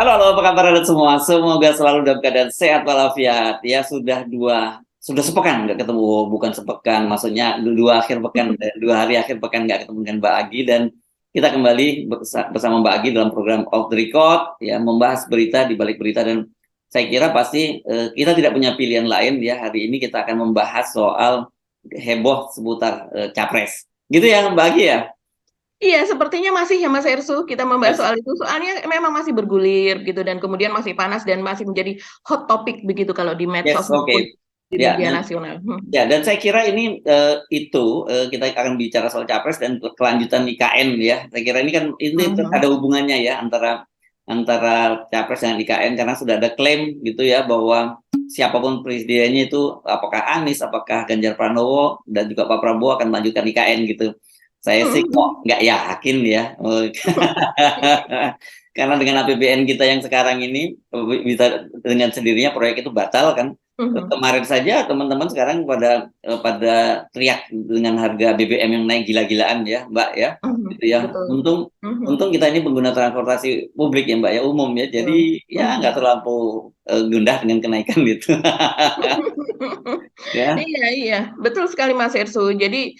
Halo, halo, apa kabar Anda semua? Semoga selalu dalam keadaan sehat walafiat. Ya, sudah sepekan nggak ketemu, bukan sepekan, maksudnya dua akhir pekan, 2 hari akhir pekan nggak ketemu dengan Mbak Agi, dan kita kembali bersama Mbak Agi dalam program Off the Record, ya, membahas berita di balik berita. Dan saya kira pasti kita tidak punya pilihan lain, ya. Hari ini kita akan membahas soal heboh seputar capres, gitu ya Mbak Agi ya. Iya, sepertinya masih ya Mas Ersu, kita membahas Yes, soal itu. Soalnya memang masih bergulir gitu dan kemudian masih panas dan masih menjadi hot topic begitu kalau di medsos yes, oke. maupun di Ya, media dan nasional. Ya, dan saya kira ini kita akan bicara soal capres dan kelanjutan IKN, ya. Saya kira ini ada Mhm. hubungannya, ya, antara antara capres dengan IKN, karena sudah ada klaim gitu ya bahwa siapapun presidennya itu, apakah Anies, apakah Ganjar Pranowo, dan juga Pak Prabowo akan melanjutkan IKN gitu. Saya sih kok Mhm. nggak yakin ya. Karena dengan APBN kita yang sekarang ini bisa dengan sendirinya proyek itu batal kan. Mhm. Kemarin saja teman-teman sekarang pada teriak dengan harga BBM yang naik gila-gilaan, ya Mbak, ya, Mhm. gitu ya. Betul. Untung Mhm. untung kita ini pengguna transportasi publik ya Mbak, ya, umum ya. Betul. Jadi ya nggak Mhm. terlampau gundah dengan kenaikan itu. Ya. Iya, iya, betul sekali Mas Ersu. Jadi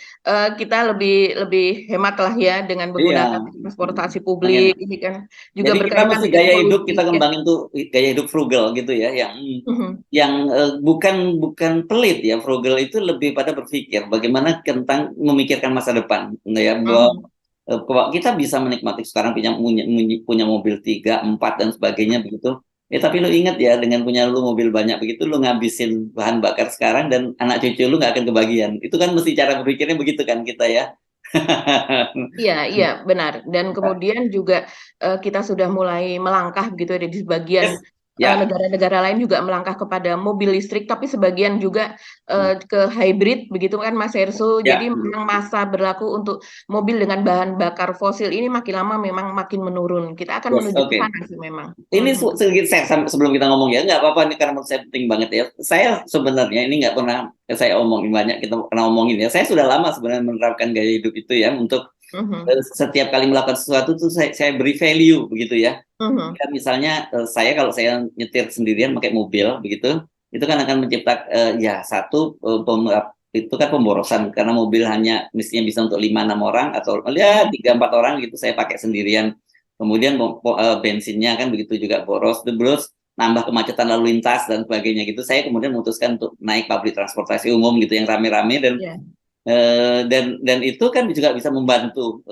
kita lebih lebih hemat lah ya dengan Iya. menggunakan transportasi Pengen. publik ini kan juga Jadi kita berkaitan mesti dengan gaya hidup polusi kita ya. kembangin tuh gaya hidup frugal gitu ya, yang Mhm. bukan bukan pelit ya. Frugal itu lebih pada berpikir bagaimana tentang memikirkan masa depan, ya, bahwa Mhm. kita bisa menikmati sekarang punya mobil 3 4 dan sebagainya begitu. Tapi lu ingat ya, dengan punya lu mobil banyak begitu, lu ngabisin bahan bakar sekarang dan anak cucu lu nggak akan kebagian. Itu kan mesti cara berpikirnya begitu kan kita ya. Iya, iya, benar. Dan kemudian juga kita sudah mulai melangkah gitu ya di sebagian Yes, ya. negara-negara lain juga melangkah kepada mobil listrik, tapi sebagian juga ke hybrid begitu kan Mas Herso. Jadi Ya. memang masa berlaku untuk mobil dengan bahan bakar fosil ini makin lama memang makin menurun. Kita akan Yes, menuju ke oke. sana sih memang. Ini Mhm. sedikit saya sebelum kita ngomong, ya, nggak apa-apa nih, karena menurut saya penting banget ya. Saya sebenarnya ini nggak pernah saya omongin banyak, kita pernah omongin ya. Saya sudah lama sebenarnya menerapkan gaya hidup itu ya, untuk Mhm. setiap kali melakukan sesuatu tuh saya beri value begitu ya. Mhm. Ya, misalnya kalau saya nyetir sendirian pakai mobil begitu, itu kan akan menciptakan ya satu itu kan pemborosan, karena mobil hanya mestinya bisa untuk 5 6 orang, atau ya Mhm. 3 4 orang gitu, saya pakai sendirian. Kemudian bensinnya kan begitu juga boros, terus nambah kemacetan lalu lintas dan sebagainya gitu. Saya kemudian memutuskan untuk naik public transportasi umum gitu yang rame-rame, Ya. dan itu kan juga bisa membantu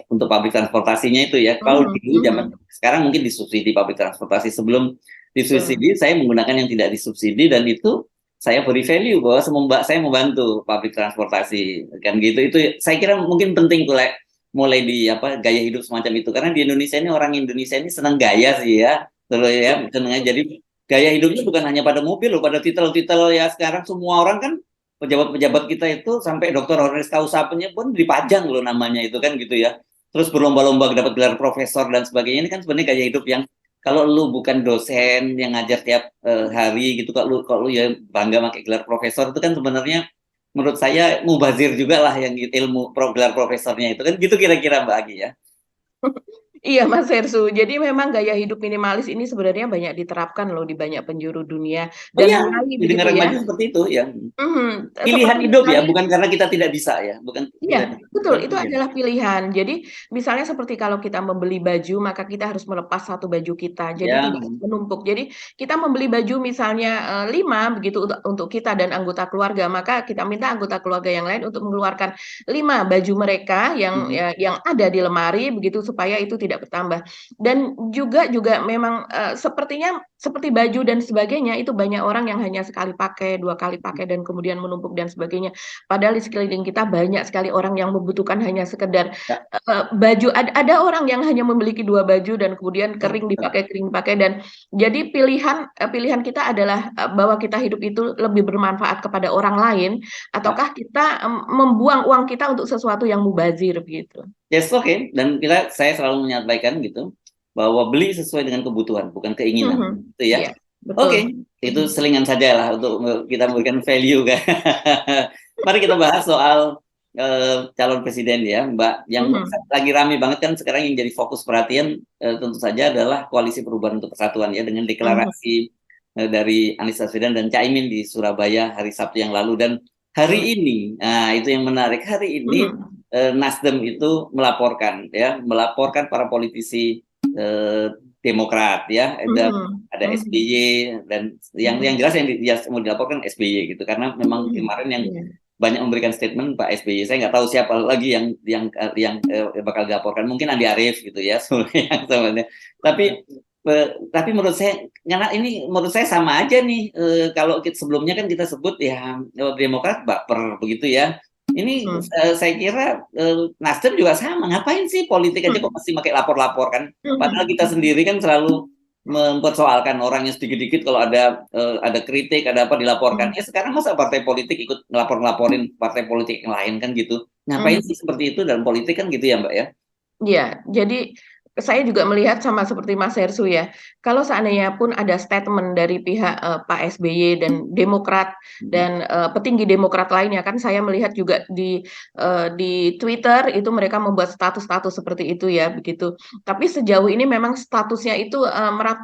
untuk public transportasinya itu ya. Kalau Mhm. dulu zaman Mhm. sekarang mungkin disubsidi public transportasi, sebelum Betul. disubsidi saya menggunakan yang tidak disubsidi, dan itu saya beri value bahwa saya membantu public transportasi kan gitu. Itu saya kira mungkin penting mulai di gaya hidup semacam itu, karena di Indonesia ini, orang Indonesia ini senang gaya sih ya, terus ya senang. Jadi gaya hidupnya bukan hanya pada mobil loh, pada titel-titel ya. Sekarang semua orang kan, pejabat-pejabat kita itu sampai dokter honoris causa-nya pun dipajang loh namanya itu kan gitu ya. Terus berlomba-lomba dapat gelar profesor dan sebagainya. Ini kan sebenarnya gaya hidup yang, kalau lu bukan dosen yang ngajar tiap hari gitu, kalau lu ya bangga pakai gelar profesor, itu kan sebenarnya menurut saya mubazir juga lah, yang ilmu gelar profesornya itu kan gitu, kira-kira Mbak Agi ya. Iya Mas Hersu, jadi memang gaya hidup minimalis ini sebenarnya banyak diterapkan loh di banyak penjuru dunia Oh dan iya, mulai di begitu negara ya. maju seperti itu ya. Pilihan Seperti hidup ya, misalnya bukan karena kita tidak bisa ya, bukan iya, pilihan hidup, betul. bukan Itu pilihan. adalah pilihan. Jadi, misalnya seperti kalau kita membeli baju, maka kita harus melepas satu baju kita. Jadi Ya. tidak menumpuk. Jadi kita membeli baju misalnya 5 begitu untuk kita dan anggota keluarga, maka kita minta anggota keluarga yang lain untuk mengeluarkan 5 baju mereka yang Mhm. yang ada di lemari begitu supaya itu tidak bertambah. Dan juga juga memang sepertinya seperti baju dan sebagainya itu banyak orang yang hanya sekali pakai, 2 kali pakai dan kemudian menumpuk dan sebagainya. Padahal di sekeliling kita banyak sekali orang yang membutuhkan hanya sekedar Ya. baju. Ada orang yang hanya memiliki 2 baju dan kemudian kering dipakai dan jadi pilihan kita adalah bahwa kita hidup itu lebih bermanfaat kepada orang lain Ya. ataukah kita membuang uang kita untuk sesuatu yang mubazir begitu. Yes, oke. Dan saya selalu menyampaikan gitu, bahwa beli sesuai dengan kebutuhan, bukan keinginan. Mhm. Itu ya. Iya, betul. Oke, itu Mhm. selingan saja lah untuk kita memberikan value kan. Mari kita bahas soal calon presiden ya, Mbak. Yang lagi rame banget kan sekarang yang jadi fokus perhatian tentu saja adalah Koalisi Perubahan untuk Persatuan ya, dengan deklarasi dari Anies Baswedan dan Caimin di Surabaya hari Sabtu yang lalu. Dan hari ini, nah itu yang menarik, hari ini Nasdem itu melaporkan para politisi Demokrat ya, ada SBY, dan yang jelas yang mau dilaporkan SBY gitu, karena memang kemarin yang banyak memberikan statement Pak SBY. Saya nggak tahu siapa lagi yang bakal dilaporkan, mungkin Andi Arief gitu ya sebenarnya. Tapi menurut saya, karena ini menurut saya sama aja nih, kalau sebelumnya kan kita sebut ya Demokrat baper begitu ya. Ini saya kira Nasdem juga sama, ngapain sih politik aja kok masih pakai lapor-lapor kan? Padahal kita sendiri kan selalu mempersoalkan orangnya sedikit-dikit kalau ada kritik, ada apa dilaporkan. Ya sekarang masa partai politik ikut ngelaporin partai politik yang lain kan gitu? Ngapain sih seperti itu dalam politik kan gitu ya Mbak ya? Iya, jadi saya juga melihat sama seperti Mas Hersu ya. Kalau seandainya pun ada statement dari pihak Pak SBY dan Demokrat dan petinggi Demokrat lainnya, kan saya melihat juga di Twitter itu mereka membuat status-status seperti itu ya, begitu. Tapi sejauh ini memang statusnya itu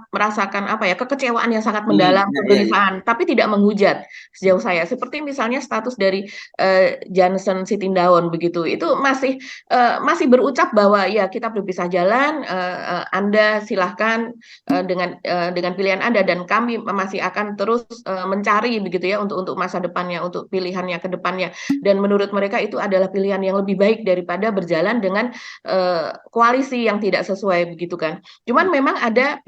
merasakan apa ya, kekecewaan yang sangat mendalam, kegelisahan, tapi tidak menghujat sejauh saya. Seperti misalnya status dari Johnson Sitindaun begitu, itu masih berucap bahwa ya kita berpisah jalan. Anda silahkan dengan pilihan Anda, dan kami masih akan terus mencari begitu ya untuk masa depannya, untuk pilihannya ke depannya. Dan menurut mereka itu adalah pilihan yang lebih baik daripada berjalan dengan koalisi yang tidak sesuai begitu kan. Cuman memang ada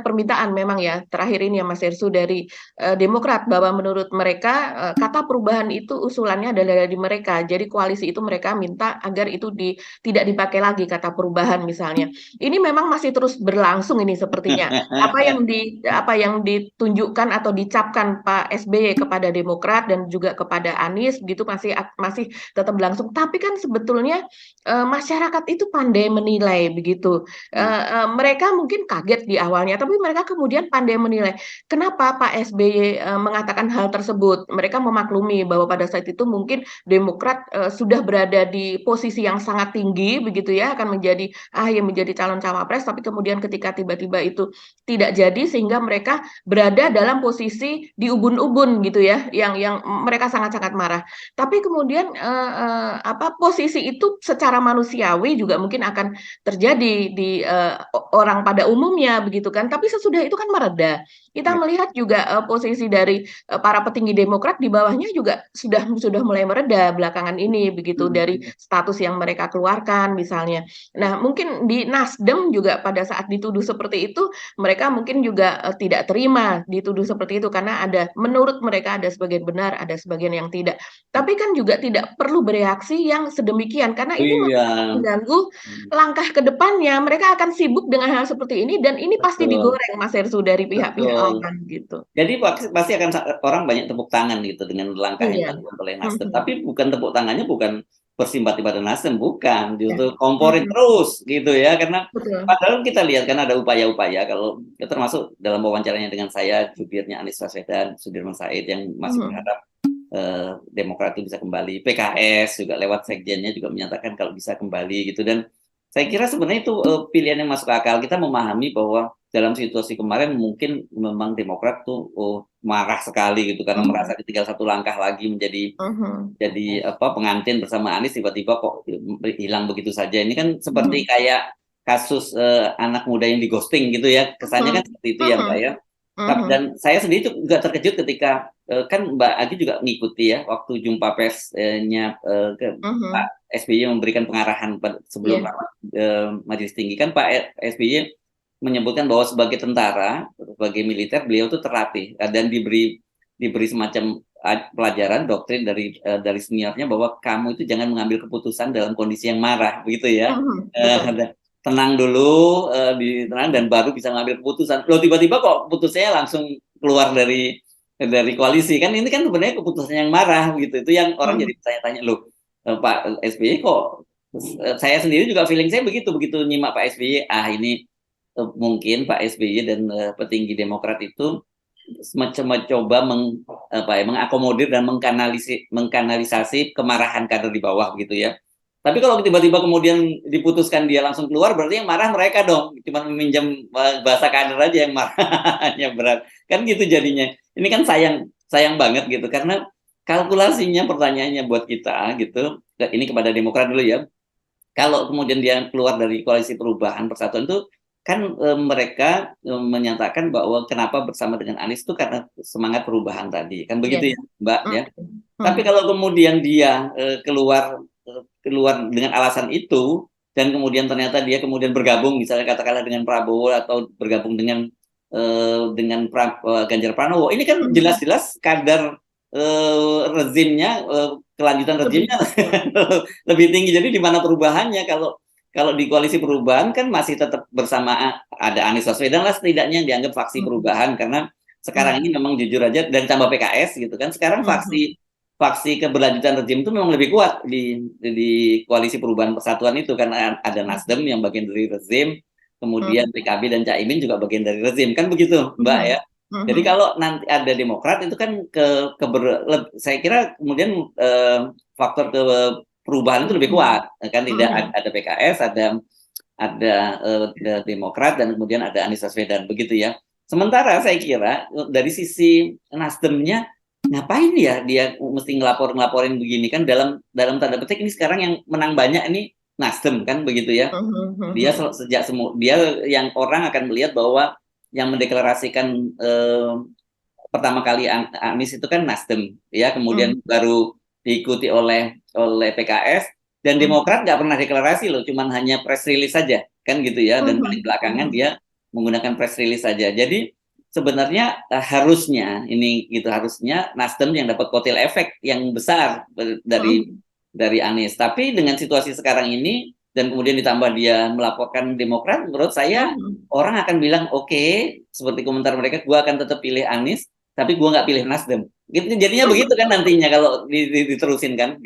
permintaan memang ya terakhir ini ya Mas Hersu dari Demokrat, bahwa menurut mereka kata perubahan itu usulannya adalah dari mereka. Jadi koalisi itu mereka minta agar itu tidak dipakai lagi kata perubahan misalnya. Ini memang masih terus berlangsung ini sepertinya. Apa yang ditunjukkan atau dicapkan Pak SBY kepada Demokrat dan juga kepada Anies gitu masih tetap berlangsung. Tapi kan sebetulnya masyarakat itu pandai menilai begitu. Mereka mungkin kaget di awalnya, tapi mereka kemudian pandai menilai. Kenapa Pak SBY mengatakan hal tersebut? Mereka memaklumi bahwa pada saat itu mungkin Demokrat sudah berada di posisi yang sangat tinggi begitu ya, akan menjadi menjadi calon cawapres, tapi kemudian ketika tiba-tiba itu tidak jadi, sehingga mereka berada dalam posisi di ubun-ubun gitu ya, yang mereka sangat-sangat marah. Tapi kemudian posisi itu secara manusiawi juga mungkin akan terjadi di orang pada umumnya begitu kan. Tapi sesudah itu kan mereda. Kita melihat juga posisi dari para petinggi Demokrat di bawahnya juga sudah mulai mereda belakangan ini begitu, dari status yang mereka keluarkan misalnya. Nah, mungkin di Nasdem juga pada saat dituduh seperti itu, mereka mungkin juga tidak terima dituduh seperti itu, karena menurut mereka ada sebagian benar, ada sebagian yang tidak. Tapi kan juga tidak perlu bereaksi yang sedemikian, karena ini mengganggu langkah ke depannya. Mereka akan sibuk dengan hal seperti ini, dan ini pasti digoreng Mas Hersu dari pihak-pihak lain gitu. Jadi pasti akan orang banyak tepuk tangan gitu dengan langkah yang dilakukan oleh Nasdem. Tapi bukan tepuk tangannya bukan bersimpati pada Nasdem, bukan, justru komporin terus gitu ya, karena padahal kita lihat kan ada upaya-upaya, kalau termasuk dalam wawancaranya dengan saya, jubirnya Anies Baswedan, Sudirman Said, yang masih berharap Demokrat itu bisa kembali, PKS juga lewat sekjennya juga menyatakan kalau bisa kembali gitu. Dan saya kira sebenarnya itu pilihan yang masuk akal. Kita memahami bahwa dalam situasi kemarin mungkin memang Demokrat tuh marah sekali gitu, karena merasa tinggal satu langkah lagi menjadi pengantin bersama Anies, tiba-tiba kok hilang begitu saja. Ini kan seperti kayak kasus anak muda yang di ghosting gitu ya, kesannya kan seperti itu ya Mbak ya. Dan saya sendiri juga terkejut ketika kan Mbak Agi juga ngikuti ya waktu jumpa persnya ke Pak SBY memberikan pengarahan sebelum Majelis Tinggi, kan Pak SBY menyebutkan bahwa sebagai tentara, sebagai militer, beliau itu terlatih dan diberi semacam pelajaran doktrin dari seniornya bahwa kamu itu jangan mengambil keputusan dalam kondisi yang marah, begitu ya. Tenang dulu, tenang dan baru bisa mengambil keputusan. Loh, tiba-tiba kok keputusannya langsung keluar dari koalisi, kan ini kan sebenarnya keputusan yang marah gitu. Itu yang orang jadi tanya-tanya, loh Pak SBY kok, saya sendiri juga feeling saya begitu nyimak Pak SBY, ini mungkin Pak SBY dan petinggi Demokrat itu semacam coba mengakomodir dan mengkanalisasi kemarahan kader di bawah gitu ya. Tapi kalau tiba-tiba kemudian diputuskan dia langsung keluar, berarti yang marah mereka dong. Cuma meminjam bahasa kader aja yang marahnya berat. Kan gitu jadinya. Ini kan sayang sayang banget gitu karena kalkulasinya pertanyaannya buat kita gitu. Ini kepada Demokrat dulu ya. Kalau kemudian dia keluar dari koalisi perubahan persatuan itu kan mereka menyatakan bahwa kenapa bersama dengan Anies itu karena semangat perubahan tadi kan Iya. begitu ya Mbak ya. Tapi Hmm. kalau kemudian dia keluar dengan alasan itu dan kemudian ternyata dia kemudian bergabung misalnya katakanlah dengan Prabowo atau bergabung dengan Ganjar Pranowo, ini kan Hmm. jelas-jelas kadar rezimnya kelanjutan Lebih. rezimnya Hmm. lebih tinggi. Jadi di mana perubahannya kalau kalau di koalisi perubahan kan masih tetap bersama ada Anies Baswedan lah setidaknya yang dianggap faksi Hmm. perubahan karena sekarang Hmm. ini memang jujur aja dan tambah PKS gitu kan sekarang Hmm. faksi faksi keberlanjutan rezim itu memang lebih kuat di koalisi perubahan persatuan itu karena ada Nasdem yang bagian dari rezim kemudian Hmm. PKB dan Caimin juga bagian dari rezim kan begitu Mbak Hmm. ya. Jadi Hmm. kalau nanti ada Demokrat itu kan saya kira kemudian faktor ke perubahan itu lebih Hmm. kuat kan tidak Hmm. ada PKS ada Demokrat dan kemudian ada Anies Baswedan begitu ya. Sementara saya kira dari sisi Nasdemnya ngapain ya dia mesti ngelaporin begini kan dalam dalam tanda petik ini sekarang yang menang banyak ini Nasdem kan begitu ya. Hmm. Dia Hmm. sejak semua dia yang orang akan melihat bahwa yang mendeklarasikan pertama kali Anies itu kan Nasdem ya kemudian Hmm. baru diikuti oleh PKS dan Hmm. Demokrat nggak pernah deklarasi loh cuman hanya press release saja kan gitu ya dan paling Hmm. belakangan Hmm. dia menggunakan press release saja jadi sebenarnya harusnya ini gitu harusnya Nasdem yang dapat kotel efek yang besar dari Hmm. Anies tapi dengan situasi sekarang ini dan kemudian ditambah dia melaporkan Demokrat menurut saya Hmm. orang akan bilang oke, seperti komentar mereka gue akan tetap pilih Anies tapi gue nggak pilih Nasdem. Gitu, jadinya begitu kan nantinya kalau diterusin kan.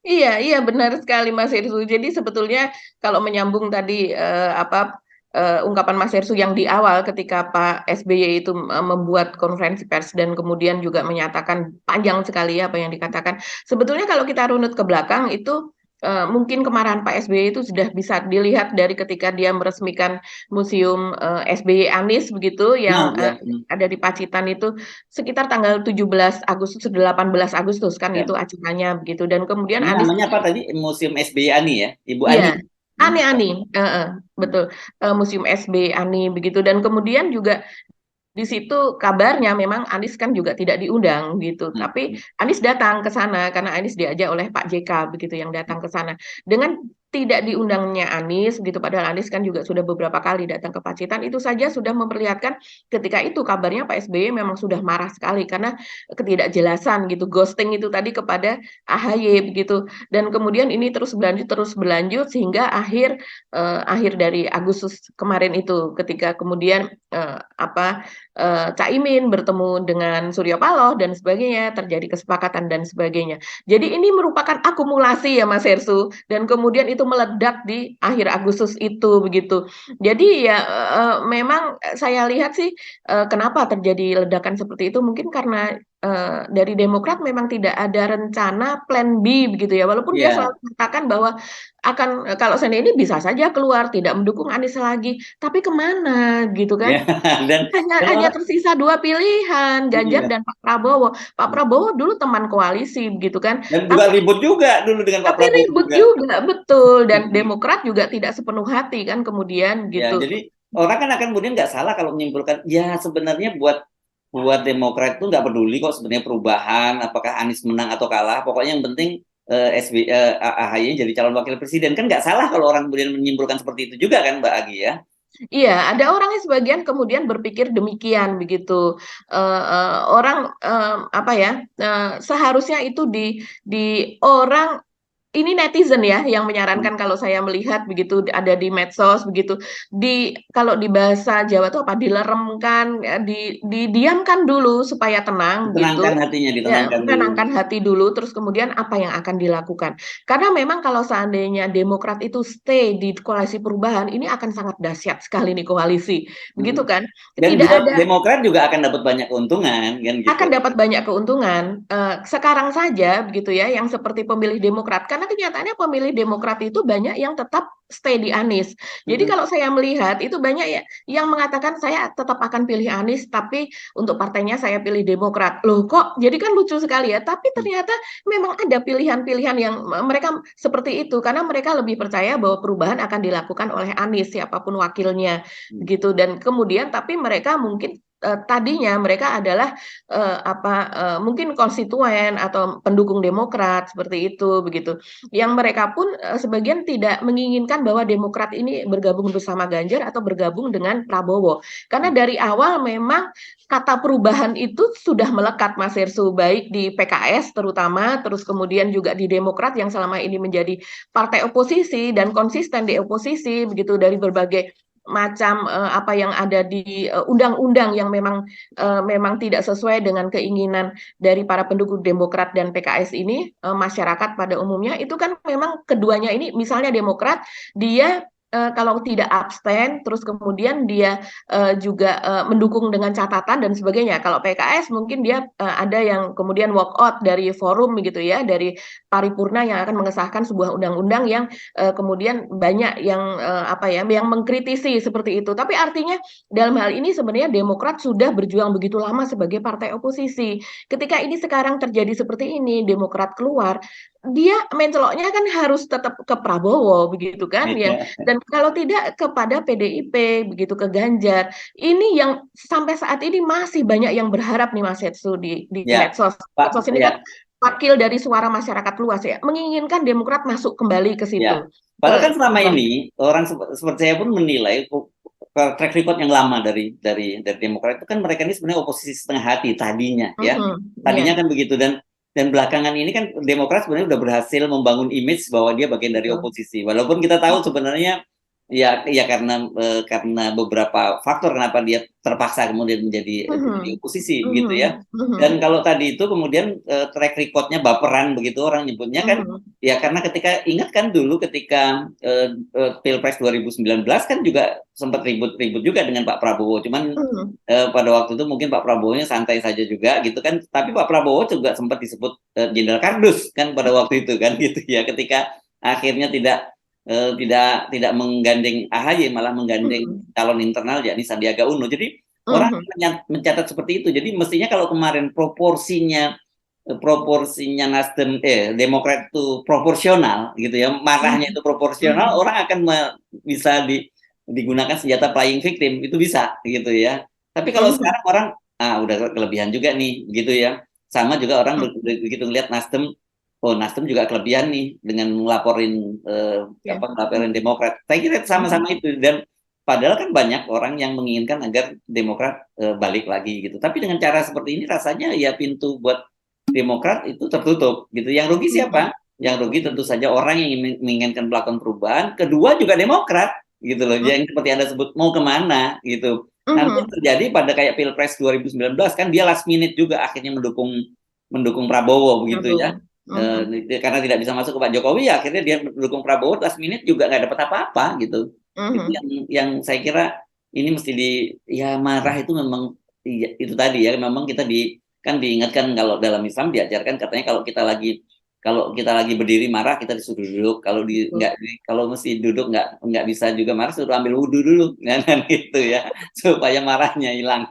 Iya, iya benar sekali Mas Irsu. Jadi sebetulnya kalau menyambung tadi ungkapan Mas Irsu yang di awal ketika Pak SBY itu membuat konferensi pers dan kemudian juga menyatakan panjang sekali ya apa yang dikatakan. Sebetulnya kalau kita runut ke belakang itu mungkin kemarahan Pak SBY itu sudah bisa dilihat dari ketika dia meresmikan museum SBY Anies begitu Nah, yang ya, ada di Pacitan itu sekitar tanggal 17 Agustus 18 Agustus kan ya. itu acaranya begitu dan kemudian Ini Anies namanya apa tadi? Museum SBY Ani ya, Ibu iya Ani. Hmm. Ani betul Museum SB Ani begitu dan kemudian juga di situ kabarnya memang Anies kan juga tidak diundang gitu, tapi Hmm. Anies datang ke sana karena Anies diajak oleh Pak JK begitu yang datang ke sana. Dengan tidak diundangnya Anies gitu, padahal Anies kan juga sudah beberapa kali datang ke Pacitan, itu saja sudah memperlihatkan ketika itu kabarnya Pak SBY memang sudah marah sekali karena ketidakjelasan gitu, ghosting itu tadi kepada AHY begitu. Dan kemudian ini terus berlanjut sehingga akhir dari Agustus kemarin itu ketika kemudian Caimin bertemu dengan Surya Paloh dan sebagainya, terjadi kesepakatan dan sebagainya. Jadi ini merupakan akumulasi ya Mas Hersu, dan kemudian itu meledak di akhir Agustus itu begitu. Jadi ya memang saya lihat sih kenapa terjadi ledakan seperti itu mungkin karena dari Demokrat memang tidak ada rencana plan B begitu ya, walaupun dia Iya, selalu mengatakan bahwa akan kalau seandainya ini bisa saja keluar tidak mendukung Anies lagi, tapi kemana gitu ya. kan? Dan Hanya orang tersisa dua pilihan, Ganjar iya. dan Pak Prabowo. Pak Prabowo dulu teman koalisi, gitu kan. Dan juga Tapi ribut juga dulu dengan Pak tapi Prabowo ribut juga. juga, betul. Dan Demokrat juga tidak sepenuh hati kan kemudian Ya, gitu. jadi orang kan akan kemudian nggak salah kalau menyimpulkan ya sebenarnya buat buat Demokrat itu nggak peduli kok sebenarnya perubahan apakah Anies menang atau kalah pokoknya yang penting AHY jadi calon wakil presiden kan nggak salah kalau orang kemudian menyimpulkan seperti itu juga kan Mbak Agi ya. Iya, ada orangnya sebagian kemudian berpikir demikian begitu. Orang apa ya? Seharusnya itu di orang ini netizen ya yang menyarankan kalau saya melihat begitu ada di medsos begitu kalau di bahasa Jawa tuh apa dileremkan ya, didiamkan dulu supaya tenang Ditenangkan gitu. hatinya, Ya, ditenangkan dulu. menenangkan hati dulu, terus kemudian apa yang akan dilakukan. Karena memang kalau seandainya Demokrat itu stay di koalisi perubahan, ini akan sangat dahsyat sekali nih koalisi. Begitu Mm. kan? Dan Tidak ada Demokrat juga akan dapat banyak keuntungan kan gitu. akan dapat banyak keuntungan. Sekarang saja begitu ya, yang seperti pemilih Demokrat, karena kenyataannya pemilih Demokrat itu banyak yang tetap stay di Anies. Jadi Mm-mm. kalau saya melihat itu banyak ya yang mengatakan saya tetap akan pilih Anies, tapi untuk partainya saya pilih Demokrat. Loh kok? Jadi kan lucu sekali ya. Tapi ternyata memang ada pilihan-pilihan yang mereka seperti itu karena mereka lebih percaya bahwa perubahan akan dilakukan oleh Anies siapapun wakilnya, begitu. Dan kemudian tapi mereka mungkin tadinya mereka adalah mungkin konstituen atau pendukung Demokrat seperti itu begitu. Yang mereka pun sebagian tidak menginginkan bahwa Demokrat ini bergabung bersama Ganjar atau bergabung dengan Prabowo. Karena dari awal memang kata perubahan itu sudah melekat Mas Hersu baik di PKS terutama terus kemudian juga di Demokrat yang selama ini menjadi partai oposisi dan konsisten di oposisi begitu dari berbagai macam apa yang ada di undang-undang yang memang tidak sesuai dengan keinginan dari para pendukung Demokrat dan PKS ini, masyarakat pada umumnya itu kan memang keduanya ini, misalnya Demokrat, dia kalau tidak abstain, terus kemudian dia juga mendukung dengan catatan dan sebagainya. Kalau PKS mungkin dia ada yang kemudian walk out dari forum gitu ya, dari paripurna yang akan mengesahkan sebuah undang-undang yang kemudian banyak yang yang mengkritisi seperti itu. Tapi artinya dalam hal ini sebenarnya Demokrat sudah berjuang begitu lama sebagai partai oposisi. Ketika ini sekarang terjadi seperti ini, Demokrat keluar, dia menceloknya kan harus tetap ke Prabowo begitu kan ya. Ya, Dan kalau tidak kepada PDIP begitu ke Ganjar. Ini yang sampai saat ini masih banyak yang berharap nih Mas Hetsu di ya, medsos. Medsos Pak, ini kan ya, wakil dari suara masyarakat luas ya, menginginkan Demokrat masuk kembali ke ya. situ. Padahal kan selama Perubahan. ini orang seperti saya pun menilai track record yang lama dari Demokrat itu kan mereka ini sebenarnya oposisi setengah hati tadinya ya. Ya. Tadinya kan begitu dan belakangan ini kan Demokrat sebenarnya udah berhasil membangun image bahwa dia bagian dari Betul. oposisi. Walaupun kita tahu sebenarnya ya karena beberapa faktor kenapa dia terpaksa kemudian menjadi oposisi gitu ya. Dan kalau tadi itu kemudian track recordnya baperan begitu orang nyebutnya kan ya karena ketika ingat kan dulu ketika Pilpres 2019 kan juga sempat ribut-ribut juga dengan Pak Prabowo. Cuman pada waktu itu mungkin Pak Prabowo-nya santai saja juga gitu kan. Tapi Pak Prabowo juga sempat disebut Jenderal Kardus kan pada waktu itu kan gitu ya. Ketika akhirnya tidak menggandeng AHY malah menggandeng calon internal yakni Sandiaga Uno. Jadi orang mencatat seperti itu. Jadi mestinya kalau kemarin proporsinya Nasdem Demokrat itu proporsional gitu ya, marahnya itu proporsional, orang akan bisa digunakan senjata playing victim itu bisa gitu ya. Tapi kalau sekarang orang udah kelebihan juga nih gitu ya. Sama juga orang begitu ngelihat Nasdem, oh Nasdem juga kelebihan nih dengan ngelaporin ngelaporin Demokrat. Saya kira sama-sama itu dan padahal kan banyak orang yang menginginkan agar Demokrat balik lagi gitu. Tapi dengan cara seperti ini rasanya ya pintu buat Demokrat itu tertutup gitu. Yang rugi siapa? Yang rugi tentu saja orang yang menginginkan melakukan perubahan. Kedua juga Demokrat gitu loh. Yang seperti Anda sebut mau kemana gitu. Nanti terjadi pada kayak Pilpres 2019 kan dia last minute juga akhirnya mendukung Prabowo begitu ya. Karena tidak bisa masuk ke Pak Jokowi ya akhirnya dia mendukung Prabowo last minute juga nggak dapat apa-apa gitu. Itu yang saya kira ini mesti ya marah itu memang itu tadi ya memang kita kan diingatkan kalau dalam Islam diajarkan katanya kalau kita lagi berdiri marah kita disuruh duduk kalau mesti duduk nggak bisa juga marah suruh ambil wudhu dulu kan gitu ya supaya marahnya hilang.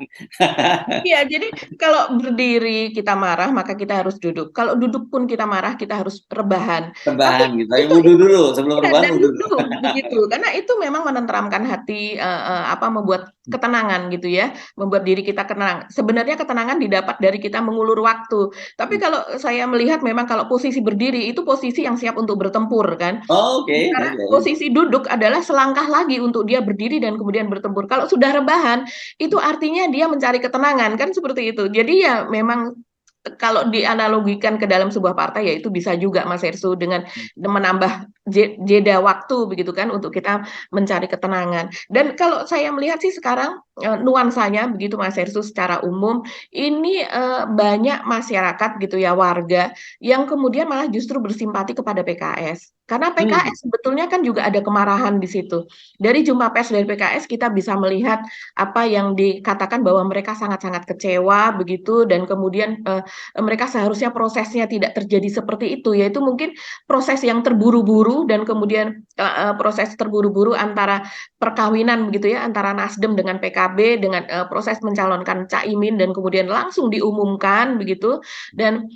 Iya, jadi kalau berdiri kita marah maka kita harus duduk. Kalau duduk pun kita marah kita harus rebahan. Tapi Rebahan gitu, wudhu dulu sebelum ya, rebahan dan wudhu dulu. duduk begitu, karena itu memang menenteramkan hati, membuat ketenangan gitu ya, membuat diri kita tenang. Sebenarnya ketenangan didapat dari kita mengulur waktu. Tapi kalau saya melihat memang kalau posisi berdiri itu posisi yang siap untuk bertempur kan. Oke. Karena posisi duduk adalah selangkah lagi untuk dia berdiri dan kemudian bertempur. Kalau sudah rebahan, itu artinya dia mencari ketenangan kan seperti itu. Jadi ya memang kalau dianalogikan ke dalam sebuah partai ya itu bisa juga Mas Hersu dengan menambah jeda waktu begitu kan untuk kita mencari ketenangan. Dan kalau saya melihat sih sekarang nuansanya begitu Mas Hersu secara umum ini banyak masyarakat gitu ya warga yang kemudian malah justru bersimpati kepada PKS. Karena Hmm. PKS sebetulnya kan juga ada kemarahan di situ. Dari jumpa pers dari PKS kita bisa melihat apa yang dikatakan bahwa mereka sangat-sangat kecewa begitu dan kemudian mereka seharusnya prosesnya tidak terjadi seperti itu, yaitu mungkin proses yang terburu-buru dan kemudian proses terburu-buru antara perkawinan begitu ya antara Nasdem dengan PKB dengan proses mencalonkan Caimin dan kemudian langsung diumumkan begitu dan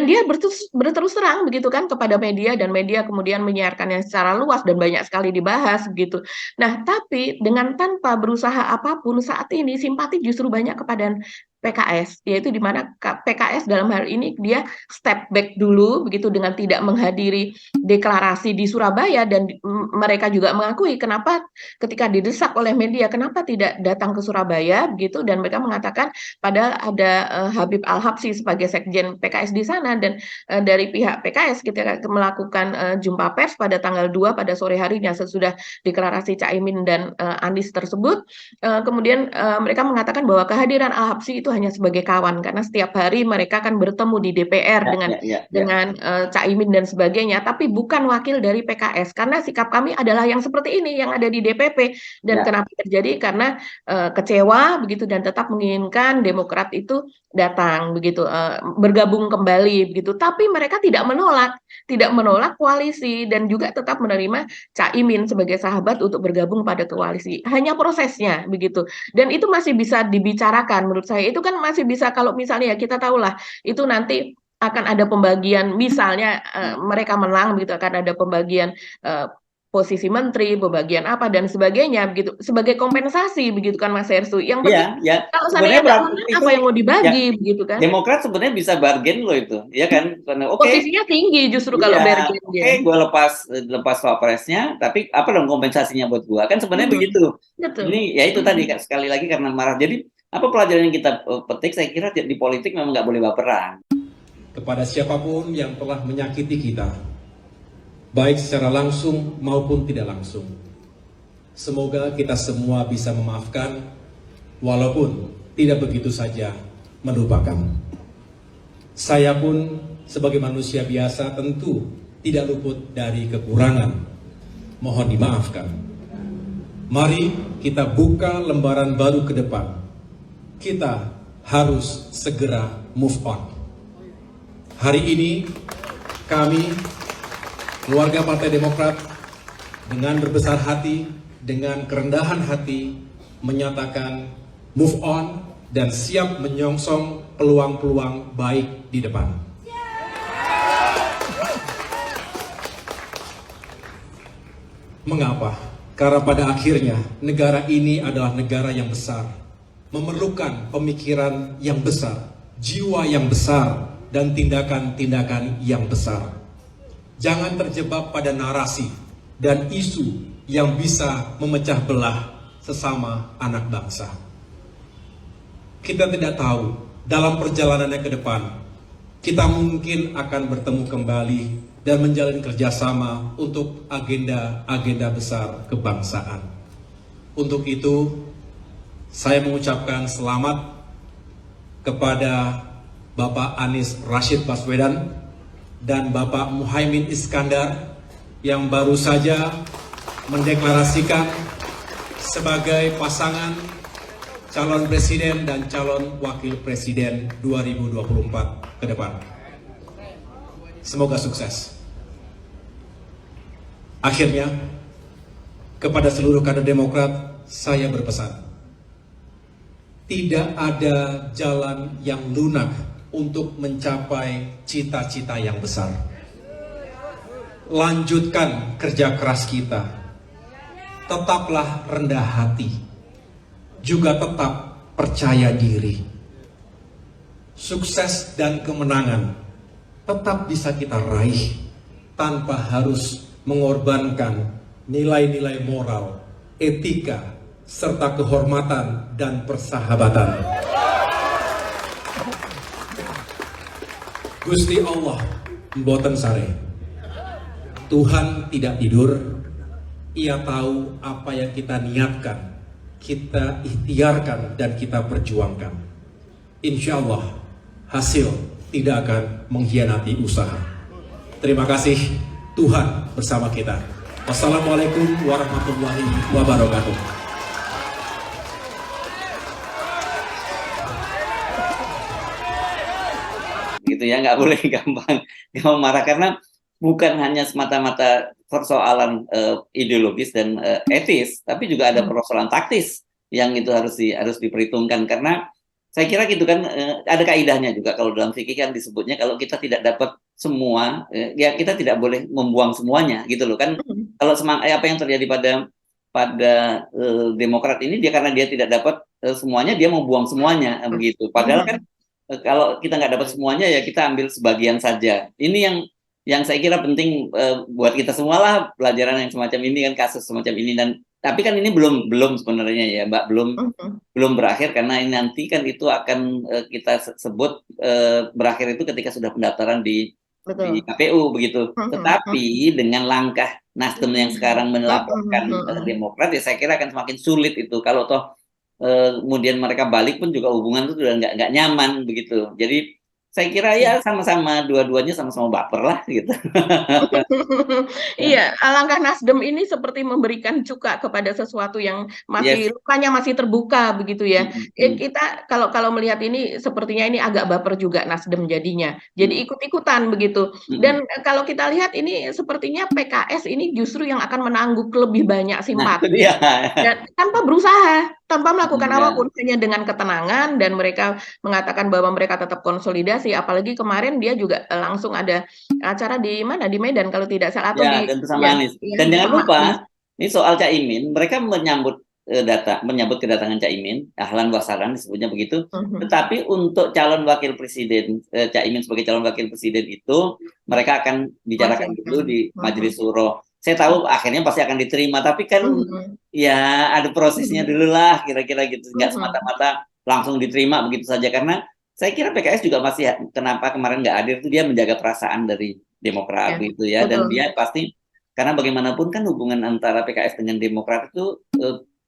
dia berterus terang begitu kan kepada media dan media kemudian menyiarkannya secara luas dan banyak sekali dibahas begitu. Nah, tapi dengan tanpa berusaha apapun saat ini simpati justru banyak kepada PKS, yaitu di mana PKS dalam hal ini dia step back dulu begitu dengan tidak menghadiri deklarasi di Surabaya dan mereka juga mengakui kenapa ketika didesak oleh media kenapa tidak datang ke Surabaya begitu dan mereka mengatakan padahal ada Habib Al-Habsyi sebagai sekjen PKS di sana dan dari pihak PKS ketika melakukan jumpa pers pada tanggal 2 pada sore harinya sesudah deklarasi Caimin dan Anies tersebut kemudian mereka mengatakan bahwa kehadiran Al-Habsyi itu hanya sebagai kawan karena setiap hari mereka akan bertemu di DPR Ya, ya, ya, ya. dengan Caimin dan sebagainya, tapi bukan wakil dari PKS karena sikap kami adalah yang seperti ini yang ada di DPP dan Ya. kenapa terjadi karena kecewa begitu dan tetap menginginkan Demokrat itu datang begitu bergabung kembali begitu, tapi mereka tidak menolak koalisi dan juga tetap menerima Caimin sebagai sahabat untuk bergabung pada koalisi. Hanya prosesnya begitu. Dan itu masih bisa dibicarakan menurut saya. Itu kan masih bisa kalau misalnya ya kita tahulah itu nanti akan ada pembagian misalnya mereka menang begitu akan ada pembagian posisi menteri, pembagian apa dan sebagainya begitu sebagai kompensasi begitu kan Mas Hersu. Yang Iya, penting ya. kalau Sebenarnya seandainya nggak menang itu apa yang mau ya dibagi begitu kan? Demokrat sebenarnya bisa bargain loh itu, ya kan? Karena oke, Posisinya tinggi justru kalau iya, Bergen oke, dia. gue lepas lepas wapresnya, tapi apa dong kompensasinya buat gue? Kan sebenarnya begitu. Betul. Ini ya itu tadi Kak, sekali lagi karena marah. Jadi apa pelajaran yang kita petik? Saya kira di politik memang nggak boleh baperan. Kepada siapapun yang telah menyakiti kita, baik secara langsung maupun tidak langsung. Semoga kita semua bisa memaafkan, walaupun tidak begitu saja melupakan. Saya pun sebagai manusia biasa tentu tidak luput dari kekurangan. Mohon dimaafkan. Mari kita buka lembaran baru ke depan. Kita harus segera move on. Hari ini kami, keluarga Partai Demokrat, dengan berbesar hati, dengan kerendahan hati, menyatakan move on dan siap menyongsong peluang-peluang baik di depan. Mengapa? Karena pada akhirnya negara ini adalah negara yang besar, memerlukan pemikiran yang besar, jiwa yang besar, dan tindakan-tindakan yang besar. Jangan terjebak pada narasi dan isu yang bisa memecah belah sesama anak bangsa. Kita tidak tahu dalam perjalanannya ke depan, kita mungkin akan bertemu kembali dan menjalin kerjasama untuk agenda-agenda besar kebangsaan. Untuk itu, saya mengucapkan selamat kepada Bapak Anies Rashid Baswedan dan Bapak Muhaimin Iskandar yang baru saja mendeklarasikan sebagai pasangan calon presiden dan calon wakil presiden 2024 ke depan. Semoga sukses. Akhirnya, kepada seluruh kader Demokrat, saya berpesan. Tidak ada jalan yang lunak untuk mencapai cita-cita yang besar. Lanjutkan kerja keras kita. Tetaplah rendah hati. Juga tetap percaya diri. Sukses dan kemenangan tetap bisa kita raih tanpa harus mengorbankan nilai-nilai moral, etika, serta kehormatan dan persahabatan. Gusti Allah mboten sare. Tuhan tidak tidur. Ia tahu apa yang kita niatkan, kita ikhtiarkan dan kita perjuangkan. Insya Allah hasil tidak akan mengkhianati usaha. Terima kasih, Tuhan bersama kita. Wassalamualaikum warahmatullahi wabarakatuh. Gitu ya, nggak boleh gampang marah, karena bukan hanya semata-mata persoalan ideologis dan etis, tapi juga ada persoalan taktis yang itu harus diperhitungkan. Karena saya kira gitu kan, ada kaidahnya juga kalau dalam fikih kan disebutnya kalau kita tidak dapat semua, ya kita tidak boleh membuang semuanya gitu loh kan. Kalau apa yang terjadi pada Demokrat ini, dia karena dia tidak dapat semuanya, dia mau buang semuanya begitu. Padahal kan kalau kita nggak dapat semuanya, ya kita ambil sebagian saja. Ini yang saya kira penting buat kita semua lah, pelajaran yang semacam ini kan, kasus semacam ini. Dan tapi kan ini belum sebenarnya ya Mbak, belum berakhir, karena ini nanti kan itu akan kita sebut berakhir itu ketika sudah pendaftaran di KPU begitu. Tetapi dengan langkah Nasdem yang sekarang melaporkan Demokrat, ya saya kira akan semakin sulit itu. Kalau toh kemudian mereka balik pun juga hubungan itu sudah nggak nyaman begitu. Jadi saya kira ya sama-sama, dua-duanya sama-sama baper lah gitu. Iya, langkah Nasdem ini seperti memberikan cuka kepada sesuatu yang lukanya masih terbuka begitu ya. Kita kalau melihat ini sepertinya ini agak baper juga Nasdem jadinya. Jadi ikut-ikutan begitu. Dan kalau kita lihat ini sepertinya PKS ini justru yang akan menangguk lebih banyak simpati. Dan tanpa berusaha, tanpa melakukan apapun, hanya dengan ketenangan, dan mereka mengatakan bahwa mereka tetap konsolidasi. Apalagi kemarin dia juga langsung ada acara di mana, di Medan kalau tidak salah, atau dan bersama Anies. Dan jangan lupa, ini soal Caimin, mereka menyambut kedatangan Caimin, ahlan wa sahlan disebutnya begitu. Tetapi untuk calon wakil presiden, Caimin sebagai calon wakil presiden itu mereka akan bicarakan dulu di Majelis Syuro. Saya tahu akhirnya pasti akan diterima, tapi kan ya ada prosesnya dulu lah, kira-kira gitu. Nggak semata-mata langsung diterima begitu saja. Karena saya kira PKS juga masih, kenapa kemarin nggak hadir itu, dia menjaga perasaan dari Demokrat gitu ya. Dan dia pasti, karena bagaimanapun kan hubungan antara PKS dengan Demokrat itu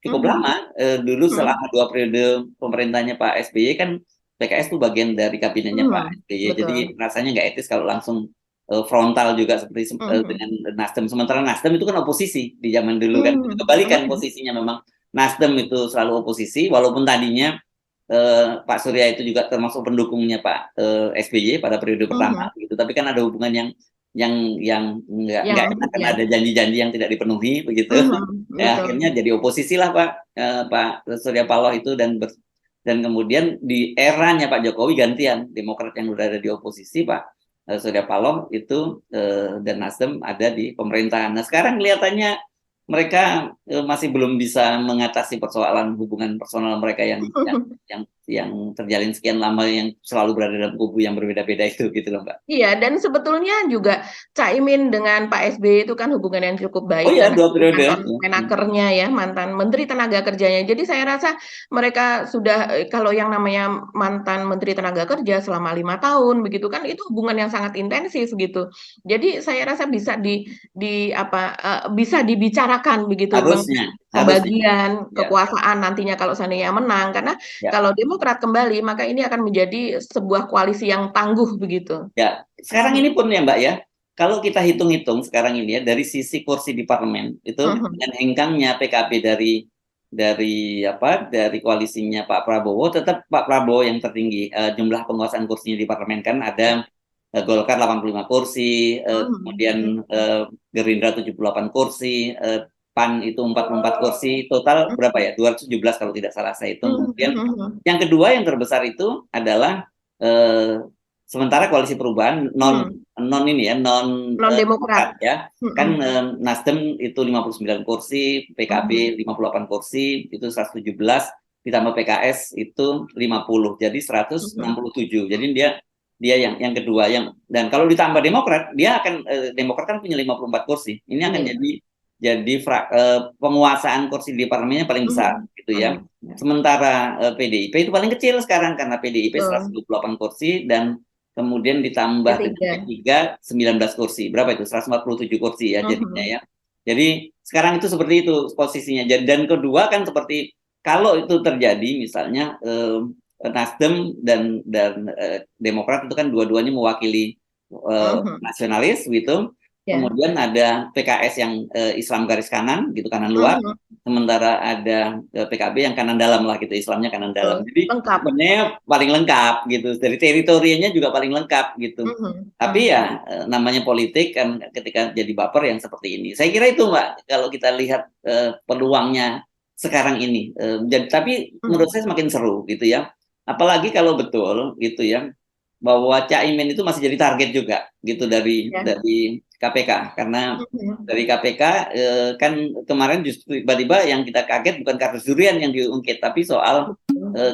cukup lama. Dulu selama 2 periode pemerintahnya Pak SBY kan PKS itu bagian dari kabinetnya Pak SBY. Jadi rasanya nggak etis kalau langsung frontal juga seperti dengan Nasdem. Sementara Nasdem itu kan oposisi di zaman dulu kan. Kebalikan posisinya, memang Nasdem itu selalu oposisi, walaupun tadinya Pak Surya itu juga termasuk pendukungnya Pak SBY pada periode pertama gitu. Tapi kan ada hubungan yang nggak enak, karena ada janji-janji yang tidak dipenuhi begitu. Akhirnya jadi oposisi lah Pak Surya Paloh itu, dan kemudian di eranya Pak Jokowi gantian, Demokrat yang udah ada di oposisi, Pak Surya Paloh itu dan Nasdem ada di pemerintahan. Nah sekarang kelihatannya mereka masih belum bisa mengatasi persoalan hubungan personal mereka yang terjalin sekian lama, yang selalu berada dalam kubu yang berbeda-beda itu gitu loh Mbak. Iya, dan sebetulnya juga Caimin dengan Pak SBY itu kan hubungan yang cukup baik. Oh iya, 2 periode. Menakernya ya, mantan Menteri Tenaga Kerjanya. Jadi saya rasa mereka sudah, kalau yang namanya mantan Menteri Tenaga Kerja selama 5 tahun begitu kan, itu hubungan yang sangat intensif gitu. Jadi saya rasa bisa bisa dibicarakan begitu, bagian kekuasaan nantinya kalau seandainya menang, karena kalau Demokrat kembali maka ini akan menjadi sebuah koalisi yang tangguh begitu. Ya, sekarang ini pun ya Mbak ya, kalau kita hitung-hitung sekarang ini ya, dari sisi kursi di parlemen itu dengan hengkangnya PKB dari koalisinya Pak Prabowo, tetap Pak Prabowo yang tertinggi jumlah penguasaan kursinya di parlemen. Kan ada Golkar 85 kursi, kemudian Gerindra 78 kursi, PAN itu 44 kursi, total berapa ya? 217 kalau tidak salah saya hitung. Kemudian yang kedua yang terbesar itu adalah sementara koalisi perubahan non Demokrat ya. Kan Nasdem itu 59 kursi, PKB 58 kursi, itu 117, ditambah PKS itu 50, jadi 167. Jadi dia yang kedua, dan kalau ditambah Demokrat, Demokrat kan punya 54 kursi. Ini akan jadi penguasaan kursi di parlemennya paling besar gitu ya. Sementara PDIP itu paling kecil sekarang, karena PDIP 128 kursi dan kemudian ditambah dengan P3. P3 19 kursi. Berapa itu? 147 kursi ya jadinya ya. Jadi sekarang itu seperti itu posisinya. Dan kedua kan seperti kalau itu terjadi misalnya Nasdem dan Demokrat itu kan dua-duanya mewakili nasionalis gitu. Ya. Kemudian ada PKS yang Islam garis kanan gitu, kanan luar. Sementara ada PKB yang kanan dalam lah gitu, Islamnya kanan dalam. Jadi Lengkap. sebenarnya paling lengkap gitu. Dari teritorinya juga paling lengkap gitu. Tapi ya namanya politik kan ketika jadi baper yang seperti ini. Saya kira itu Mbak kalau kita lihat peluangnya sekarang ini. Tapi menurut saya semakin seru gitu ya. Apalagi kalau betul gitu ya bahwa Caimin itu masih jadi target juga gitu dari KPK karena dari KPK kan kemarin justru tiba-tiba yang kita kaget bukan kasus durian yang diungkit tapi soal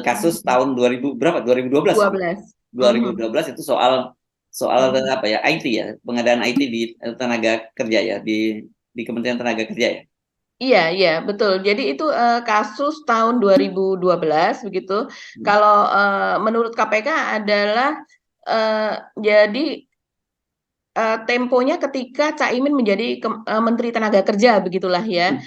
kasus tahun 2000 berapa 2012 itu soal apa ya IT ya pengadaan IT di tenaga kerja ya di Kementerian Tenaga Kerja ya. Iya, betul. Jadi itu kasus tahun 2012 begitu. Kalau menurut KPK adalah jadi temponya ketika Caimin menjadi Menteri Tenaga Kerja begitulah ya,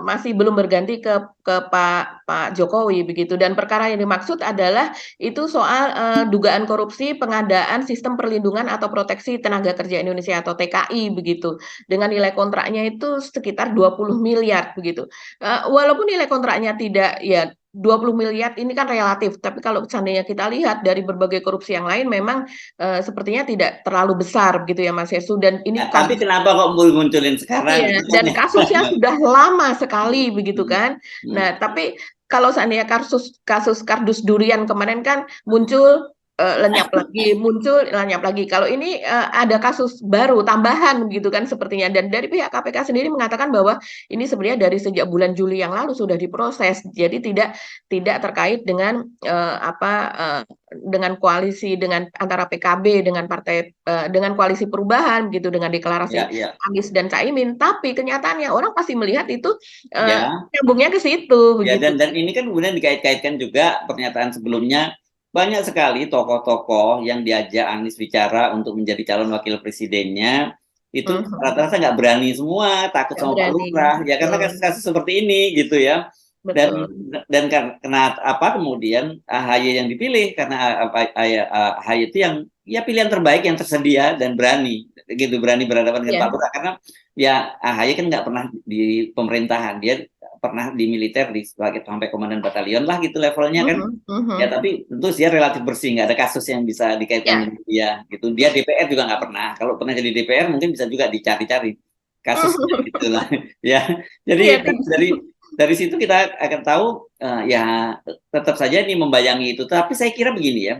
masih belum berganti ke Pak Jokowi begitu. Dan perkara yang dimaksud adalah itu soal dugaan korupsi pengadaan sistem perlindungan atau proteksi tenaga kerja Indonesia atau TKI begitu. Dengan nilai kontraknya itu sekitar 20 miliar begitu. Walaupun nilai kontraknya tidak ya 20 miliar ini kan relatif, tapi kalau seandainya kita lihat dari berbagai korupsi yang lain memang sepertinya tidak terlalu besar begitu ya Mas Yesu, dan ini tapi kenapa kok munculin sekarang? Iya, dan kasusnya sudah lama sekali begitu kan. Nah, tapi kalau seandainya kasus kardus durian kemarin kan muncul lenyap lagi. Kalau ini ada kasus baru tambahan gitu kan sepertinya, dan dari pihak KPK sendiri mengatakan bahwa ini sebenarnya dari sejak bulan Juli yang lalu sudah diproses, jadi tidak terkait dengan dengan koalisi dengan antara PKB dengan partai dengan koalisi perubahan gitu dengan deklarasi Anies dan Caimin, tapi kenyataannya orang pasti melihat itu nyambungnya ke situ ya, begitu. dan ini kan kemudian dikait-kaitkan juga pernyataan sebelumnya banyak sekali tokoh-tokoh yang diajak Anies bicara untuk menjadi calon wakil presidennya itu rata-rata nggak berani semua, takut sama Pak Lurah ya karena kasus-kasus seperti ini gitu ya. Dan karena apa kemudian AHY yang dipilih karena AHY itu yang ya pilihan terbaik yang tersedia dan berani gitu, berani berhadapan dengan Pak Lurah karena ya AHY kan nggak pernah di pemerintahan, dia pernah di militer sebagai sampai komandan batalion lah gitu levelnya kan. Ya tapi tentu dia relatif bersih, nggak ada kasus yang bisa dikaitkan dengan dia gitu. Dia DPR juga nggak pernah. Kalau pernah jadi DPR mungkin bisa juga dicari-cari kasusnya gitulah. Ya. Jadi dari situ kita akan tahu ya tetap saja ini membayangi itu. Tapi saya kira begini ya.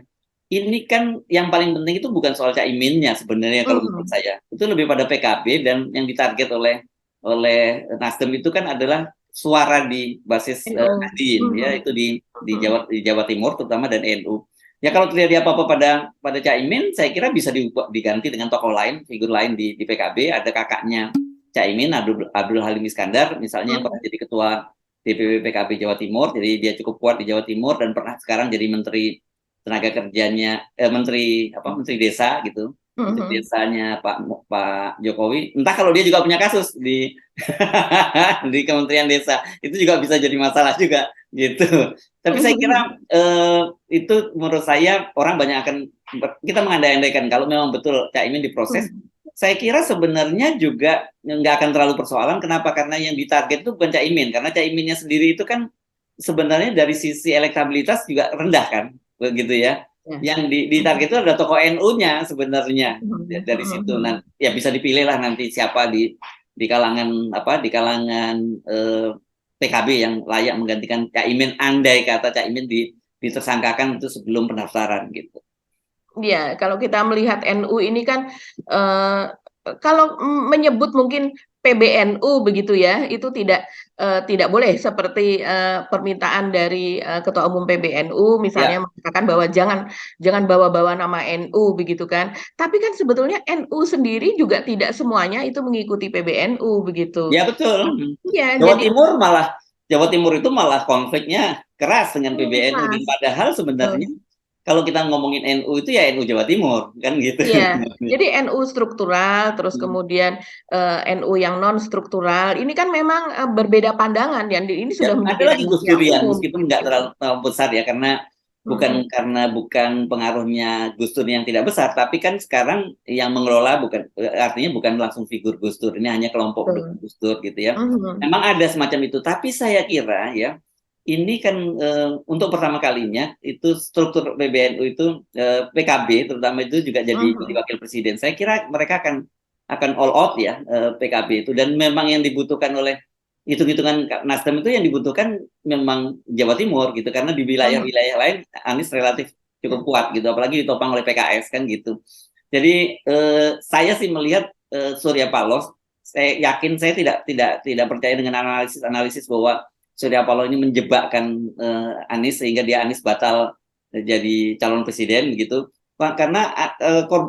Ini kan yang paling penting itu bukan soal Caiminnya sebenarnya kalau menurut saya. Itu lebih pada PKB, dan yang ditarget oleh Nasdem itu kan adalah suara di basis Nahdien ya, itu di Jawa Timur terutama dan NU. Ya kalau terjadi apa-apa pada Caimin, saya kira bisa diganti dengan tokoh lain, figur lain di PKB. Ada kakaknya Caimin, Abdul Halim Iskandar misalnya yang pernah jadi ketua DPP PKB Jawa Timur, jadi dia cukup kuat di Jawa Timur dan pernah sekarang jadi menteri tenaga kerjanya menteri desa gitu. Menteri desanya Pak Jokowi. Entah kalau dia juga punya kasus di di Kementerian Desa, itu juga bisa jadi masalah juga gitu. Tapi saya kira itu menurut saya orang banyak akan kita mengandai-andaikan kalau memang betul Caimin diproses. Saya kira sebenarnya juga nggak akan terlalu persoalan. Kenapa? Karena yang ditarget itu bukan Caimin, karena Caiminnya sendiri itu kan sebenarnya dari sisi elektabilitas juga rendah kan, begitu ya. Yang ditarget itu ada tokoh NU-nya sebenarnya dari situ. Nah, ya bisa dipilih lah nanti siapa di kalangan PKB yang layak menggantikan Caimin, andai kata Caimin ditersangkakan itu sebelum pendaftaran gitu. Ya, kalau kita melihat NU ini kan kalau menyebut mungkin PBNU begitu ya, itu tidak boleh seperti permintaan dari Ketua Umum PBNU misalnya mengatakan bahwa jangan bawa-bawa nama NU begitu kan. Tapi kan sebetulnya NU sendiri juga tidak semuanya itu mengikuti PBNU begitu. Ya betul. Ya, Jawa Timur itu malah konfliknya keras dengan PBNU, padahal sebenarnya kalau kita ngomongin NU itu ya NU Jawa Timur kan gitu. Iya, jadi NU struktural, terus Hmm. kemudian NU yang non struktural, ini kan memang berbeda pandangan, dan ini Ya, sudah ada menjadi lagi Gus rahasia Durian umum. meskipun nggak terlalu besar ya karena Mm-mm. bukan pengaruhnya Gus Dur yang tidak besar, tapi kan sekarang yang mengelola artinya bukan langsung figur Gus Dur, ini hanya kelompok Betul. Gus Dur gitu ya. Mhm. Memang ada semacam itu, tapi saya kira ya ini kan untuk pertama kalinya itu struktur PBNU itu PKB terutama itu juga jadi Mhm. wakil presiden. Saya kira mereka akan all out ya PKB itu, dan memang yang dibutuhkan oleh hitung-hitungan Nasdem itu yang dibutuhkan memang Jawa Timur gitu, karena di Mhm. wilayah-wilayah lain Anies relatif cukup kuat gitu, apalagi ditopang oleh PKS kan gitu. Jadi saya sih melihat Surya Paloh, saya yakin, saya tidak percaya dengan analisis bahwa Surya Paloh ini menjebakkan Anies sehingga Anies batal jadi calon presiden gitu. Karena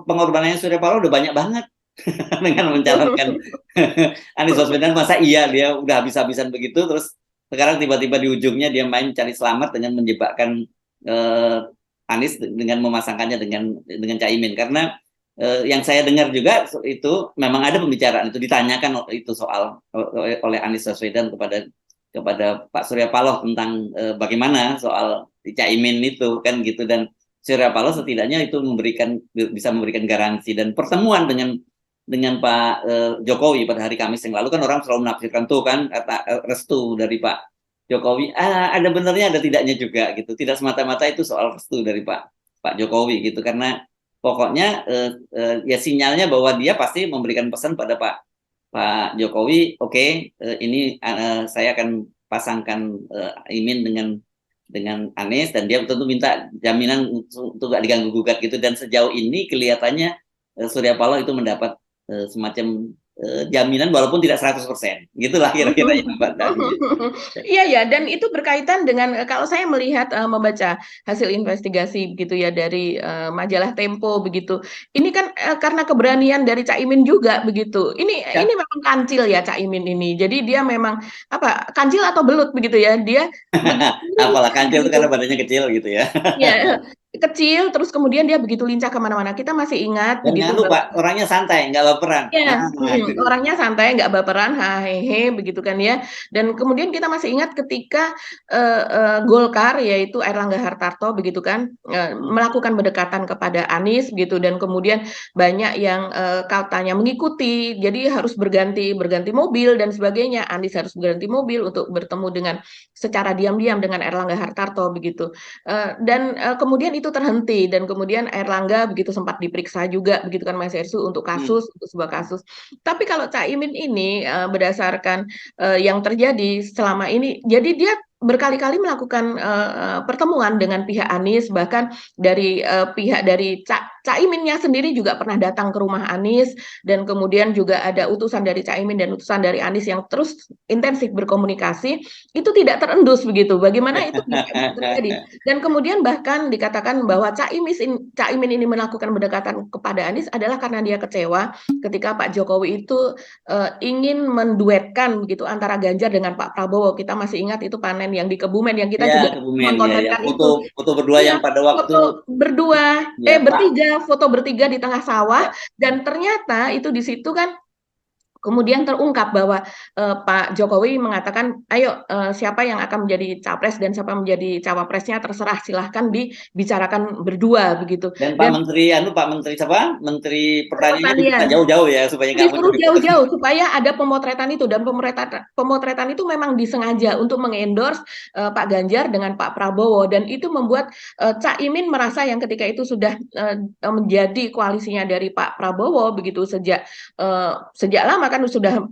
pengorbanannya Surya Paloh udah banyak banget dengan mencalonkan Anies Baswedan. Masa iya dia udah habis-habisan begitu, terus sekarang tiba-tiba di ujungnya dia main cari selamat dengan menjebakkan Anies dengan memasangkannya dengan Caimin. Karena yang saya dengar juga itu memang ada pembicaraan itu, ditanyakan itu soal oleh Anies Baswedan kepada Pak Surya Paloh tentang bagaimana soal Caimin itu kan gitu, dan Surya Paloh setidaknya itu bisa memberikan garansi. Dan pertemuan dengan Pak Jokowi pada hari Kamis yang lalu kan orang selalu menafsirkan tuh kan kata restu dari Pak Jokowi, ada benernya ada tidaknya juga gitu, tidak semata-mata itu soal restu dari Pak Jokowi gitu, karena pokoknya ya sinyalnya bahwa dia pasti memberikan pesan pada Pak Jokowi, oke, ini saya akan pasangkan Imin dengan Anies, dan dia tentu minta jaminan untuk gak diganggu gugat gitu. Dan sejauh ini kelihatannya Surya Paloh itu mendapat semacam jaminan walaupun tidak 100%. Gitulah kira-kira ya Mbak Dani. Iya ya, dan itu berkaitan dengan kalau saya melihat membaca hasil investigasi begitu ya dari majalah Tempo begitu. Ini kan karena keberanian dari Caimin juga begitu. Ini Ya. memang kancil ya Caimin ini. Jadi dia memang apa kancil atau belut begitu ya. Dia begitu Apalah lincah kancil itu begitu. karena badannya kecil gitu ya. Ya, kecil terus kemudian dia begitu lincah kemana-mana. Kita masih ingat Dan begitu jangan lupa orangnya santai, nggak baperan. ya, Itu dia. orangnya santai, nggak baperan, hahehe, begitu kan ya. Dan kemudian kita masih ingat ketika Golkar, yaitu Airlangga Hartarto, begitu kan, melakukan pendekatan kepada Anies, gitu, dan kemudian banyak yang katanya mengikuti, jadi harus berganti mobil dan sebagainya. Anies harus berganti mobil untuk bertemu dengan secara diam-diam dengan Airlangga Hartarto, begitu. Dan kemudian itu terhenti, dan kemudian Airlangga begitu sempat diperiksa juga, begitu kan Mas Ersu, untuk sebuah kasus. Tapi kalau Caimin ini berdasarkan yang terjadi selama ini, jadi dia berkali-kali melakukan pertemuan dengan pihak Anies, bahkan dari pihak dari Caiminnya sendiri juga pernah datang ke rumah Anies, dan kemudian juga ada utusan dari Caimin dan utusan dari Anies yang terus intensif berkomunikasi, itu tidak terendus begitu. Bagaimana itu bisa terjadi? Dan kemudian bahkan dikatakan bahwa Caimin ini melakukan pendekatan kepada Anies adalah karena dia kecewa ketika Pak Jokowi itu ingin menduetkan begitu antara Ganjar dengan Pak Prabowo. Kita masih ingat itu panen yang di Kebumen yang kita Ya, juga Kebumen ya, ya. mengkontenkan itu. Foto berdua yang Iya, pada waktu foto berdua, ya Pak. foto bertiga di tengah sawah, Ya. dan ternyata itu di situ kan kemudian terungkap bahwa Pak Jokowi mengatakan, ayo siapa yang akan menjadi capres dan siapa menjadi cawapresnya terserah, silahkan dibicarakan berdua begitu. Dan Dan Pak Menteri siapa? Menteri Pertaniannya diminta pertanian jauh-jauh ya supaya nggak disuruh muncul. jauh-jauh supaya ada pemotretan itu, dan pemotretan itu memang disengaja untuk mengendorse Pak Ganjar dengan Pak Prabowo, dan itu membuat Caimin merasa yang ketika itu sudah menjadi koalisinya dari Pak Prabowo begitu sejak lama kan sudah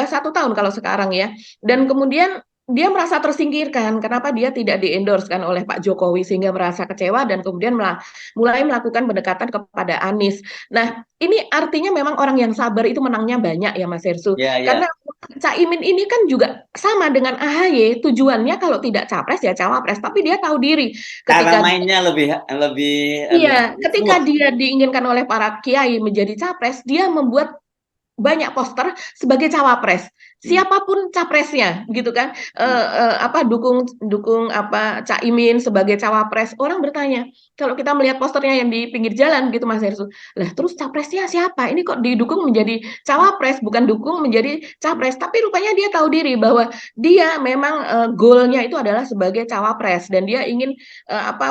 1 tahun kalau sekarang ya, dan kemudian dia merasa tersingkirkan. Kenapa dia tidak di-endorse-kan oleh Pak Jokowi, sehingga merasa kecewa dan kemudian mulai melakukan pendekatan kepada Anies. Nah, ini artinya memang orang yang sabar itu menangnya banyak ya Mas Hersu. Ya, Karena ya. Caimin ini kan juga sama dengan AHY, tujuannya kalau tidak capres ya cawapres, tapi dia tahu diri Cara ketika mainnya lebih lebih iya, ketika smooth. dia diinginkan oleh para kiai menjadi capres, dia membuat banyak poster sebagai cawapres. siapapun capresnya, gitu kan, dukung apa Caimin sebagai cawapres, orang bertanya, kalau kita melihat posternya yang di pinggir jalan gitu Mas Hersut, lah terus capresnya siapa? Ini kok didukung menjadi cawapres, bukan dukung menjadi capres. Tapi rupanya dia tahu diri bahwa dia memang goalnya itu adalah sebagai cawapres dan dia ingin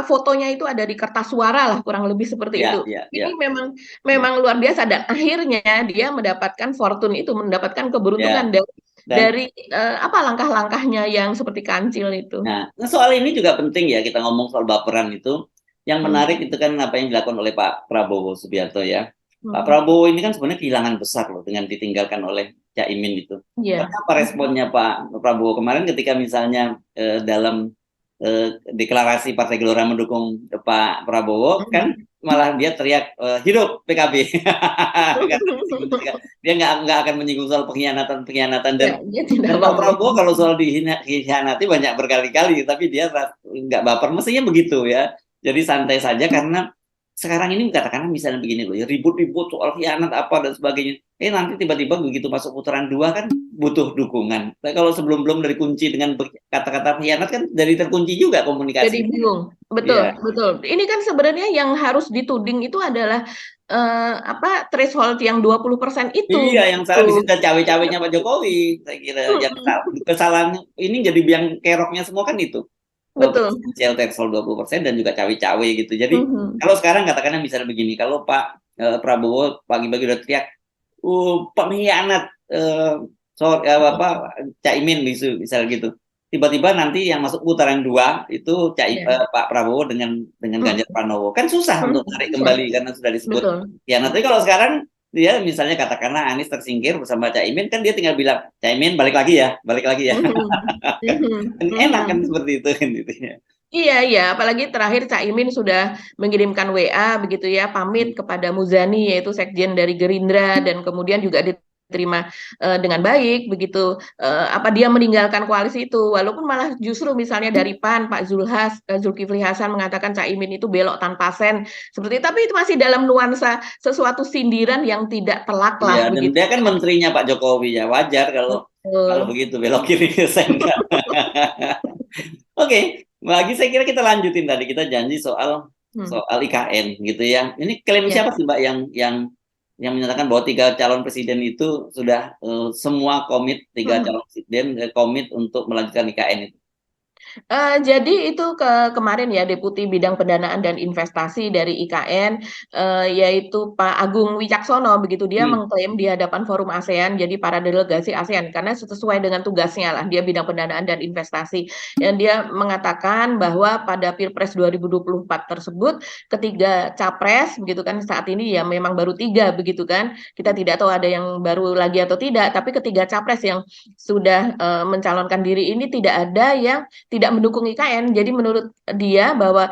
fotonya itu ada di kertas suara lah kurang lebih seperti Ya, itu. ya, Ini ya, memang luar biasa dan akhirnya dia mendapatkan fortune itu, mendapatkan keberuntungan ya. Dan dari langkah-langkahnya yang seperti kancil itu. nah, soal ini juga penting ya kita ngomong soal baperan itu. Yang menarik itu kan apa yang dilakukan oleh Pak Prabowo Subianto ya. Pak Prabowo ini kan sebenarnya kehilangan besar loh dengan ditinggalkan oleh Caimin itu. Iya. Tapi apa responnya Pak Prabowo kemarin ketika misalnya dalam deklarasi Partai Gelora mendukung Pak Prabowo kan malah dia teriak hidup PKB. Dia nggak akan menyinggung soal pengkhianatan dan Pak Prabowo kalau soal dikhianati banyak berkali-kali tapi dia nggak baper mestinya begitu ya. Jadi santai saja karena sekarang ini katakanlah misalnya begini loh ya ribut-ribut soal khianat apa dan sebagainya. Nanti tiba-tiba begitu masuk putaran 2 kan butuh dukungan. Tapi kalau sebelum-belum dari kunci dengan kata-kata khianat kan dari terkunci juga komunikasi. Jadi bingung. Betul, betul. Ini kan sebenarnya yang harus dituding itu adalah threshold yang 20% itu. Iya, yang salah di situ cawe-cawenya Pak Jokowi. Saya kira yang kesalahan ini jadi biang keroknya semua kan itu. Betul. Presidensial threshold 20% dan juga cawe-cawe gitu. Jadi kalau sekarang katakanlah misalnya begini, kalau Pak Prabowo pagi-pagi udah teriak pengkhianat Caimin misalnya gitu. Tiba-tiba nanti yang masuk putaran 2 itu Pak Prabowo dengan Ganjar Pranowo. Kan susah untuk tarik kembali karena sudah disebut khianat. Tapi kalau sekarang dia misalnya katakanlah Anies tersingkir bersama Caimin kan dia tinggal bilang Caimin balik lagi ya. Enak kan seperti itu kan intinya. Iya, apalagi terakhir Caimin sudah mengirimkan WA begitu ya, pamit kepada Muzani yaitu sekjen dari Gerindra dan kemudian juga diterima dengan baik begitu dia meninggalkan koalisi itu walaupun malah justru misalnya dari PAN Pak Zulkifli Hasan mengatakan Caimin itu belok tanpa sen seperti tapi itu masih dalam nuansa sesuatu sindiran yang tidak telak lah dan begitu. dia kan menterinya Pak Jokowi ya wajar kalau begitu belok kiri ke sen. Oke, lagi saya kira kita lanjutin tadi kita janji soal IKN gitu ya. Ini klaim siapa sih Mbak yang menyatakan bahwa 3 calon presiden itu sudah semua komit 3 calon presiden komit untuk melanjutkan IKN itu. Jadi itu kemarin ya Deputi Bidang Pendanaan dan Investasi dari IKN yaitu Pak Agung Wicaksono begitu dia mengklaim di hadapan forum ASEAN jadi para delegasi ASEAN karena sesuai dengan tugasnya lah dia bidang pendanaan dan investasi dan dia mengatakan bahwa pada Pilpres 2024 tersebut ketiga capres begitu kan saat ini ya memang baru 3 begitu kan kita tidak tahu ada yang baru lagi atau tidak tapi ketiga capres yang sudah mencalonkan diri ini tidak ada yang tidak mendukung IKN. Jadi menurut dia bahwa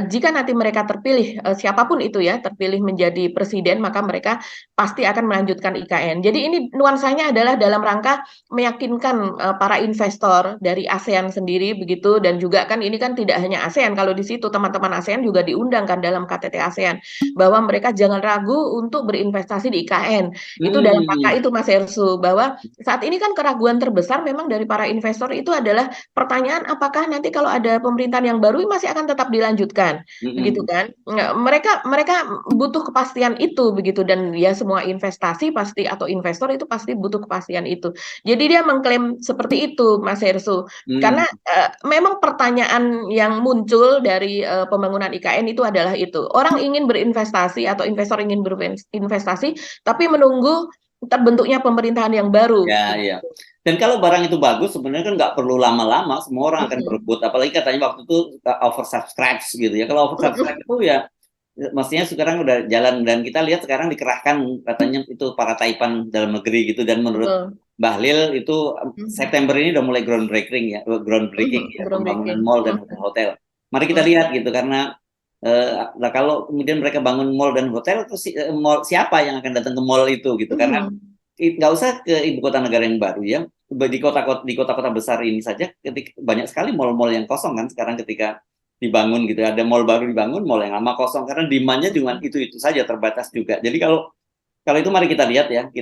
jika nanti mereka terpilih siapapun itu ya terpilih menjadi presiden maka mereka pasti akan melanjutkan IKN. Jadi ini nuansanya adalah dalam rangka meyakinkan para investor dari ASEAN sendiri begitu dan juga kan ini kan tidak hanya ASEAN kalau di situ teman-teman ASEAN juga diundang kan dalam KTT ASEAN bahwa mereka jangan ragu untuk berinvestasi di IKN. Itu dalam rangka itu Mas Hersu bahwa saat ini kan keraguan terbesar memang dari para investor itu adalah pertanyaan apakah nanti kalau ada pemerintahan yang baru masih akan tetap dilanjutkan begitu kan mereka butuh kepastian itu begitu dan ya semua investasi pasti atau investor itu pasti butuh kepastian itu jadi dia mengklaim seperti itu Mas Hersu karena memang pertanyaan yang muncul dari pembangunan IKN itu adalah itu orang ingin berinvestasi atau investor ingin berinvestasi tapi menunggu terbentuknya pemerintahan yang baru. Ya. Dan kalau barang itu bagus, sebenarnya kan nggak perlu lama-lama, semua orang akan berebut. Apalagi katanya waktu itu oversubscribe gitu ya. Kalau oversubscribe itu ya, mestinya sekarang udah jalan. Dan kita lihat sekarang dikerahkan katanya itu para taipan dalam negeri gitu. Dan menurut Bahlil itu September ini udah mulai groundbreaking ya, pembangunan mall dan hotel. Mari kita lihat gitu karena kalau kemudian mereka bangun mall dan hotel, terus siapa yang akan datang ke mall itu gitu? Karena nggak usah ke ibu kota negara yang baru ya, di kota-kota besar ini saja, banyak sekali mall-mall yang kosong kan sekarang ketika dibangun gitu. Ada mall baru dibangun, mall yang lama kosong karena demand-nya cuma itu saja terbatas juga. Jadi kalau itu mari kita lihat ya,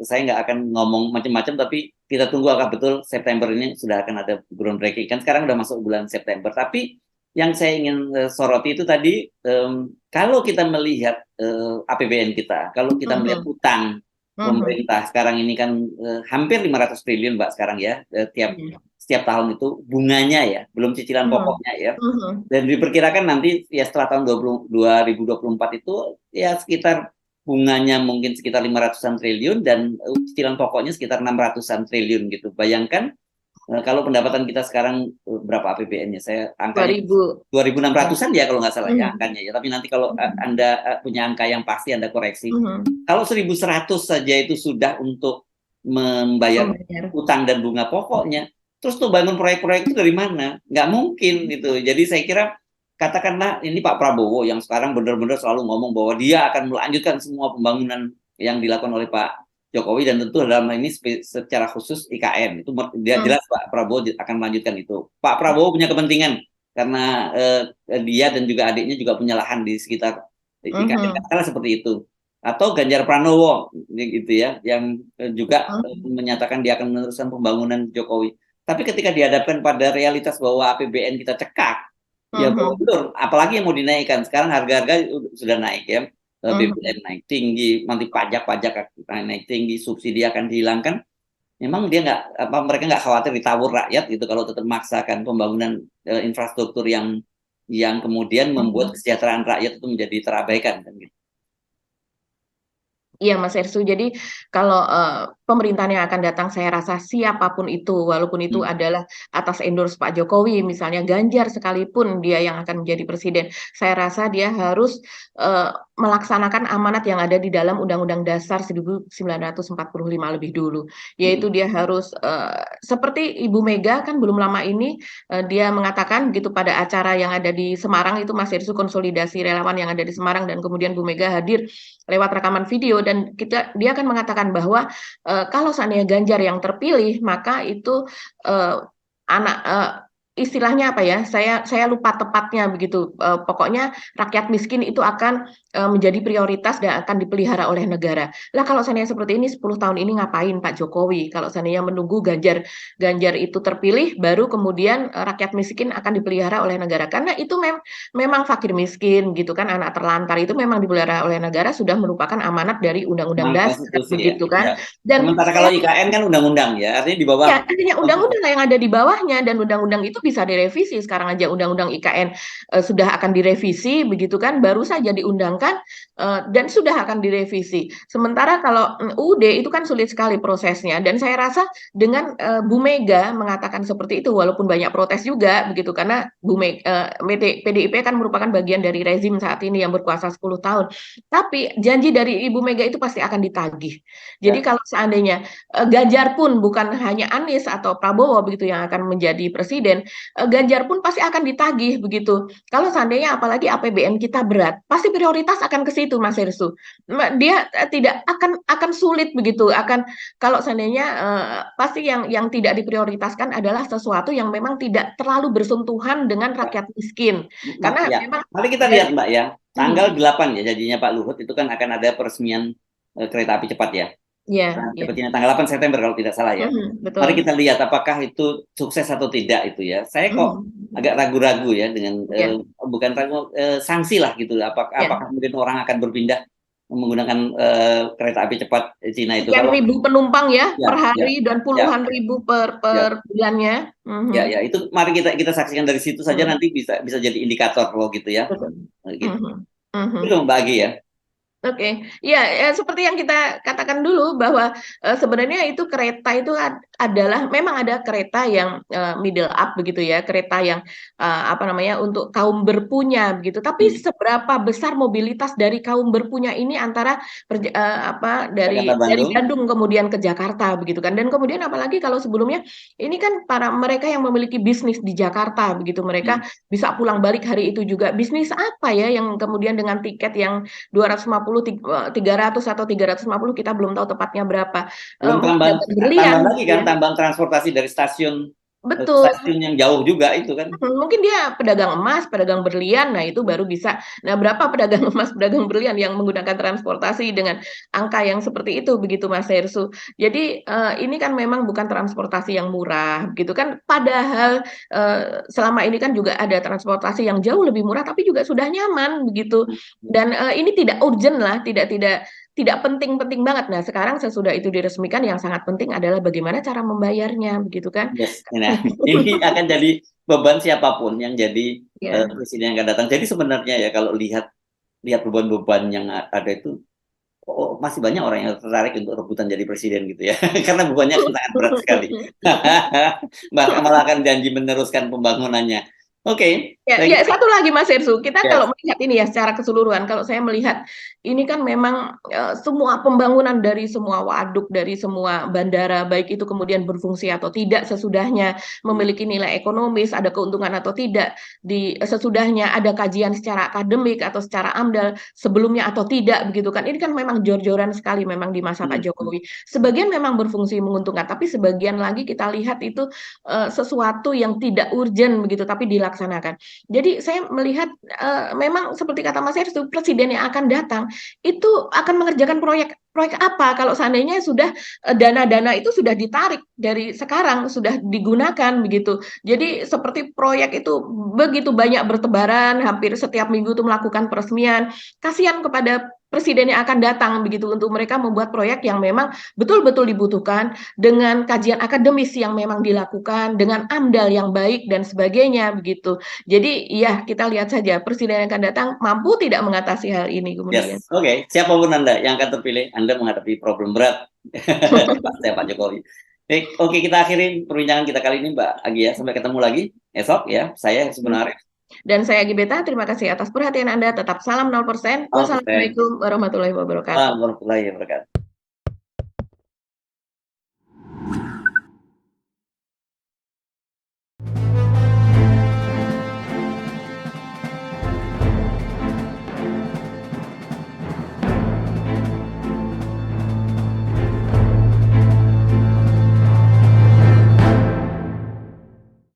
saya nggak akan ngomong macam-macam, tapi kita tunggu apakah betul September ini sudah akan ada groundbreaking. Kan sekarang udah masuk bulan September. Tapi yang saya ingin soroti itu tadi, kalau kita melihat APBN kita, kalau kita melihat utang pemerintah sekarang ini kan hampir 500 triliun Mbak sekarang ya, setiap tahun itu bunganya ya, belum cicilan pokoknya ya. Dan diperkirakan nanti ya setelah tahun 2024 itu ya sekitar bunganya mungkin sekitar 500-an triliun dan cicilan pokoknya sekitar 600-an triliun gitu. Bayangkan kalau pendapatan kita sekarang berapa APBN-nya? Saya angkanya 2.600-an ya kalau nggak salah ya angkanya ya. Tapi nanti kalau Anda punya angka yang pasti Anda koreksi. Kalau 1.100 saja itu sudah untuk membayar utang dan bunga pokoknya. Terus tuh bangun proyek-proyek itu dari mana? Nggak mungkin gitu. Jadi saya kira katakanlah ini Pak Prabowo yang sekarang benar-benar selalu ngomong bahwa dia akan melanjutkan semua pembangunan yang dilakukan oleh Pak Jokowi dan tentu dalam hal ini secara khusus IKN itu dia jelas Pak Prabowo akan melanjutkan itu. Pak Prabowo punya kepentingan karena dia dan juga adiknya juga punya lahan di sekitar IKN katakanlah seperti itu. Atau Ganjar Pranowo gitu ya yang juga menyatakan dia akan meneruskan pembangunan Jokowi. Tapi ketika dihadapkan pada realitas bahwa APBN kita cekak, ya betul. Apalagi yang mau dinaikkan sekarang harga-harga sudah naik ya, BBM naik tinggi, nanti pajak-pajak naik tinggi, subsidi akan dihilangkan. Memang dia mereka nggak khawatir ditawur rakyat gitu kalau tetap memaksakan pembangunan infrastruktur yang kemudian membuat kesejahteraan rakyat itu menjadi terabaikan kan gitu. Iya Mas Ersu, jadi kalau pemerintahan yang akan datang saya rasa siapapun itu, walaupun itu adalah atas endorse Pak Jokowi, misalnya Ganjar sekalipun dia yang akan menjadi presiden, saya rasa dia harus melaksanakan amanat yang ada di dalam Undang-Undang Dasar 1945 lebih dulu, yaitu dia harus seperti Ibu Mega kan belum lama ini dia mengatakan gitu pada acara yang ada di Semarang itu Mas Ersu, konsolidasi relawan yang ada di Semarang dan kemudian Bu Mega hadir lewat rekaman video dan dia akan mengatakan bahwa kalau seandainya Ganjar yang terpilih maka itu istilahnya apa ya? Saya lupa tepatnya begitu. Pokoknya rakyat miskin itu akan menjadi prioritas dan akan dipelihara oleh negara. Lah kalau seandainya seperti ini 10 tahun ini ngapain Pak Jokowi? Kalau seandainya menunggu Ganjar itu terpilih baru kemudian rakyat miskin akan dipelihara oleh negara. Karena itu memang fakir miskin gitu kan, anak terlantar itu memang dipelihara oleh negara sudah merupakan amanat dari Undang-Undang Dasar begitu kan. Dan sementara kalau IKN kan undang-undang ya, artinya di bawah. Ya, artinya undang-undang yang ada di bawahnya dan undang-undang itu bisa direvisi. Sekarang aja undang-undang IKN sudah akan direvisi begitu kan, baru saja diundangkan dan sudah akan direvisi. Sementara kalau UUD itu kan sulit sekali prosesnya dan saya rasa dengan Bu Mega mengatakan seperti itu walaupun banyak protes juga begitu karena PDIP kan merupakan bagian dari rezim saat ini yang berkuasa 10 tahun. Tapi janji dari Ibu Mega itu pasti akan ditagih. Jadi kalau seandainya Ganjar pun bukan hanya Anies atau Prabowo begitu yang akan menjadi presiden, Ganjar pun pasti akan ditagih begitu. Kalau seandainya apalagi APBN kita berat, pasti prioritas akan ke situ Mas Hersu. Dia tidak akan sulit begitu. Kalau seandainya pasti yang tidak diprioritaskan adalah sesuatu yang memang tidak terlalu bersentuhan dengan rakyat miskin. Karena memang mari kita lihat Mbak ya, tanggal 8 ya jadinya Pak Luhut itu kan akan ada peresmian kereta api cepat ya. Sepertinya tanggal 8 September kalau tidak salah ya. Betul. Mari kita lihat apakah itu sukses atau tidak itu ya. Saya kok agak ragu-ragu ya dengan bukan ragu sanksi lah gitu. Apakah kemudian orang akan berpindah menggunakan kereta api cepat Cina itu? Sekian ribu penumpang ya per hari dan puluhan ribu per bulannya. Ya itu mari kita saksikan dari situ saja nanti bisa jadi indikator loh gitu ya. Gitu. Itu Mbak Agi ya. Oke, ya seperti yang kita katakan dulu bahwa sebenarnya itu kereta itu adalah memang ada kereta yang middle up begitu ya, kereta yang untuk kaum berpunya begitu. Tapi seberapa besar mobilitas dari kaum berpunya ini antara dari Bandung kemudian ke Jakarta begitu kan? Dan kemudian apalagi kalau sebelumnya ini kan para mereka yang memiliki bisnis di Jakarta begitu, mereka bisa pulang balik hari itu juga. Bisnis apa ya yang kemudian dengan tiket yang 250 300 atau 350 kita belum tahu tepatnya berapa. Tambah lagi kan tambang transportasi dari stasiun betul. stasiun yang jauh juga itu kan. Mungkin dia pedagang emas, pedagang berlian, nah itu baru bisa. Nah, berapa pedagang emas, pedagang berlian yang menggunakan transportasi dengan angka yang seperti itu, begitu Mas Hersu. Jadi ini kan memang bukan transportasi yang murah, gitu kan. Padahal selama ini kan juga ada transportasi yang jauh lebih murah, tapi juga sudah nyaman, begitu. Dan ini tidak urgent lah, tidak penting-penting banget. Nah, sekarang sesudah itu diresmikan, yang sangat penting adalah bagaimana cara membayarnya, begitu kan? Yes, nah, ini akan jadi beban siapapun yang jadi Ya. presiden yang akan datang. Jadi sebenarnya ya kalau lihat beban-beban yang ada itu, masih banyak orang yang tertarik untuk rebutan jadi presiden gitu ya, karena bebannya akan sangat berat sekali. Bahkan malah akan janji meneruskan pembangunannya. Oke, Ya, saya ya, kira satu lagi Mas Hersu, kita yes. kalau melihat ini ya secara keseluruhan, kalau saya melihat ini kan memang semua pembangunan dari semua waduk, dari semua bandara, baik itu kemudian berfungsi atau tidak sesudahnya, memiliki nilai ekonomis, ada keuntungan atau tidak, sesudahnya ada kajian secara akademik atau secara AMDAL sebelumnya atau tidak, begitu kan. Ini kan memang jor-joran sekali memang di masa Pak Jokowi. Sebagian memang berfungsi menguntungkan, tapi sebagian lagi kita lihat itu sesuatu yang tidak urgent begitu, tapi dilaksanakan. Jadi saya melihat memang seperti kata Mas Heru, presiden yang akan datang itu akan mengerjakan proyek apa kalau seandainya sudah dana-dana itu sudah ditarik dari sekarang, sudah digunakan begitu. Jadi seperti proyek itu begitu banyak bertebaran, hampir setiap minggu itu melakukan peresmian. Kasihan kepada presiden yang akan datang begitu, untuk mereka membuat proyek yang memang betul-betul dibutuhkan, dengan kajian akademis yang memang dilakukan, dengan AMDAL yang baik dan sebagainya begitu. Jadi ya kita lihat saja presiden yang akan datang mampu tidak mengatasi hal ini kemudian. Yes, oke. Siapapun Anda yang akan terpilih, Anda menghadapi problem berat. Pasti Pak Jokowi. Oke, kita akhiri perbincangan kita kali ini, Mbak Agi ya. Sampai ketemu lagi esok ya. Saya sebenarnya. Dan saya Gibeta, terima kasih atas perhatian Anda. Tetap salam 0%. Wassalamualaikum warahmatullahi wabarakatuh. Warahmatullahi wabarakatuh.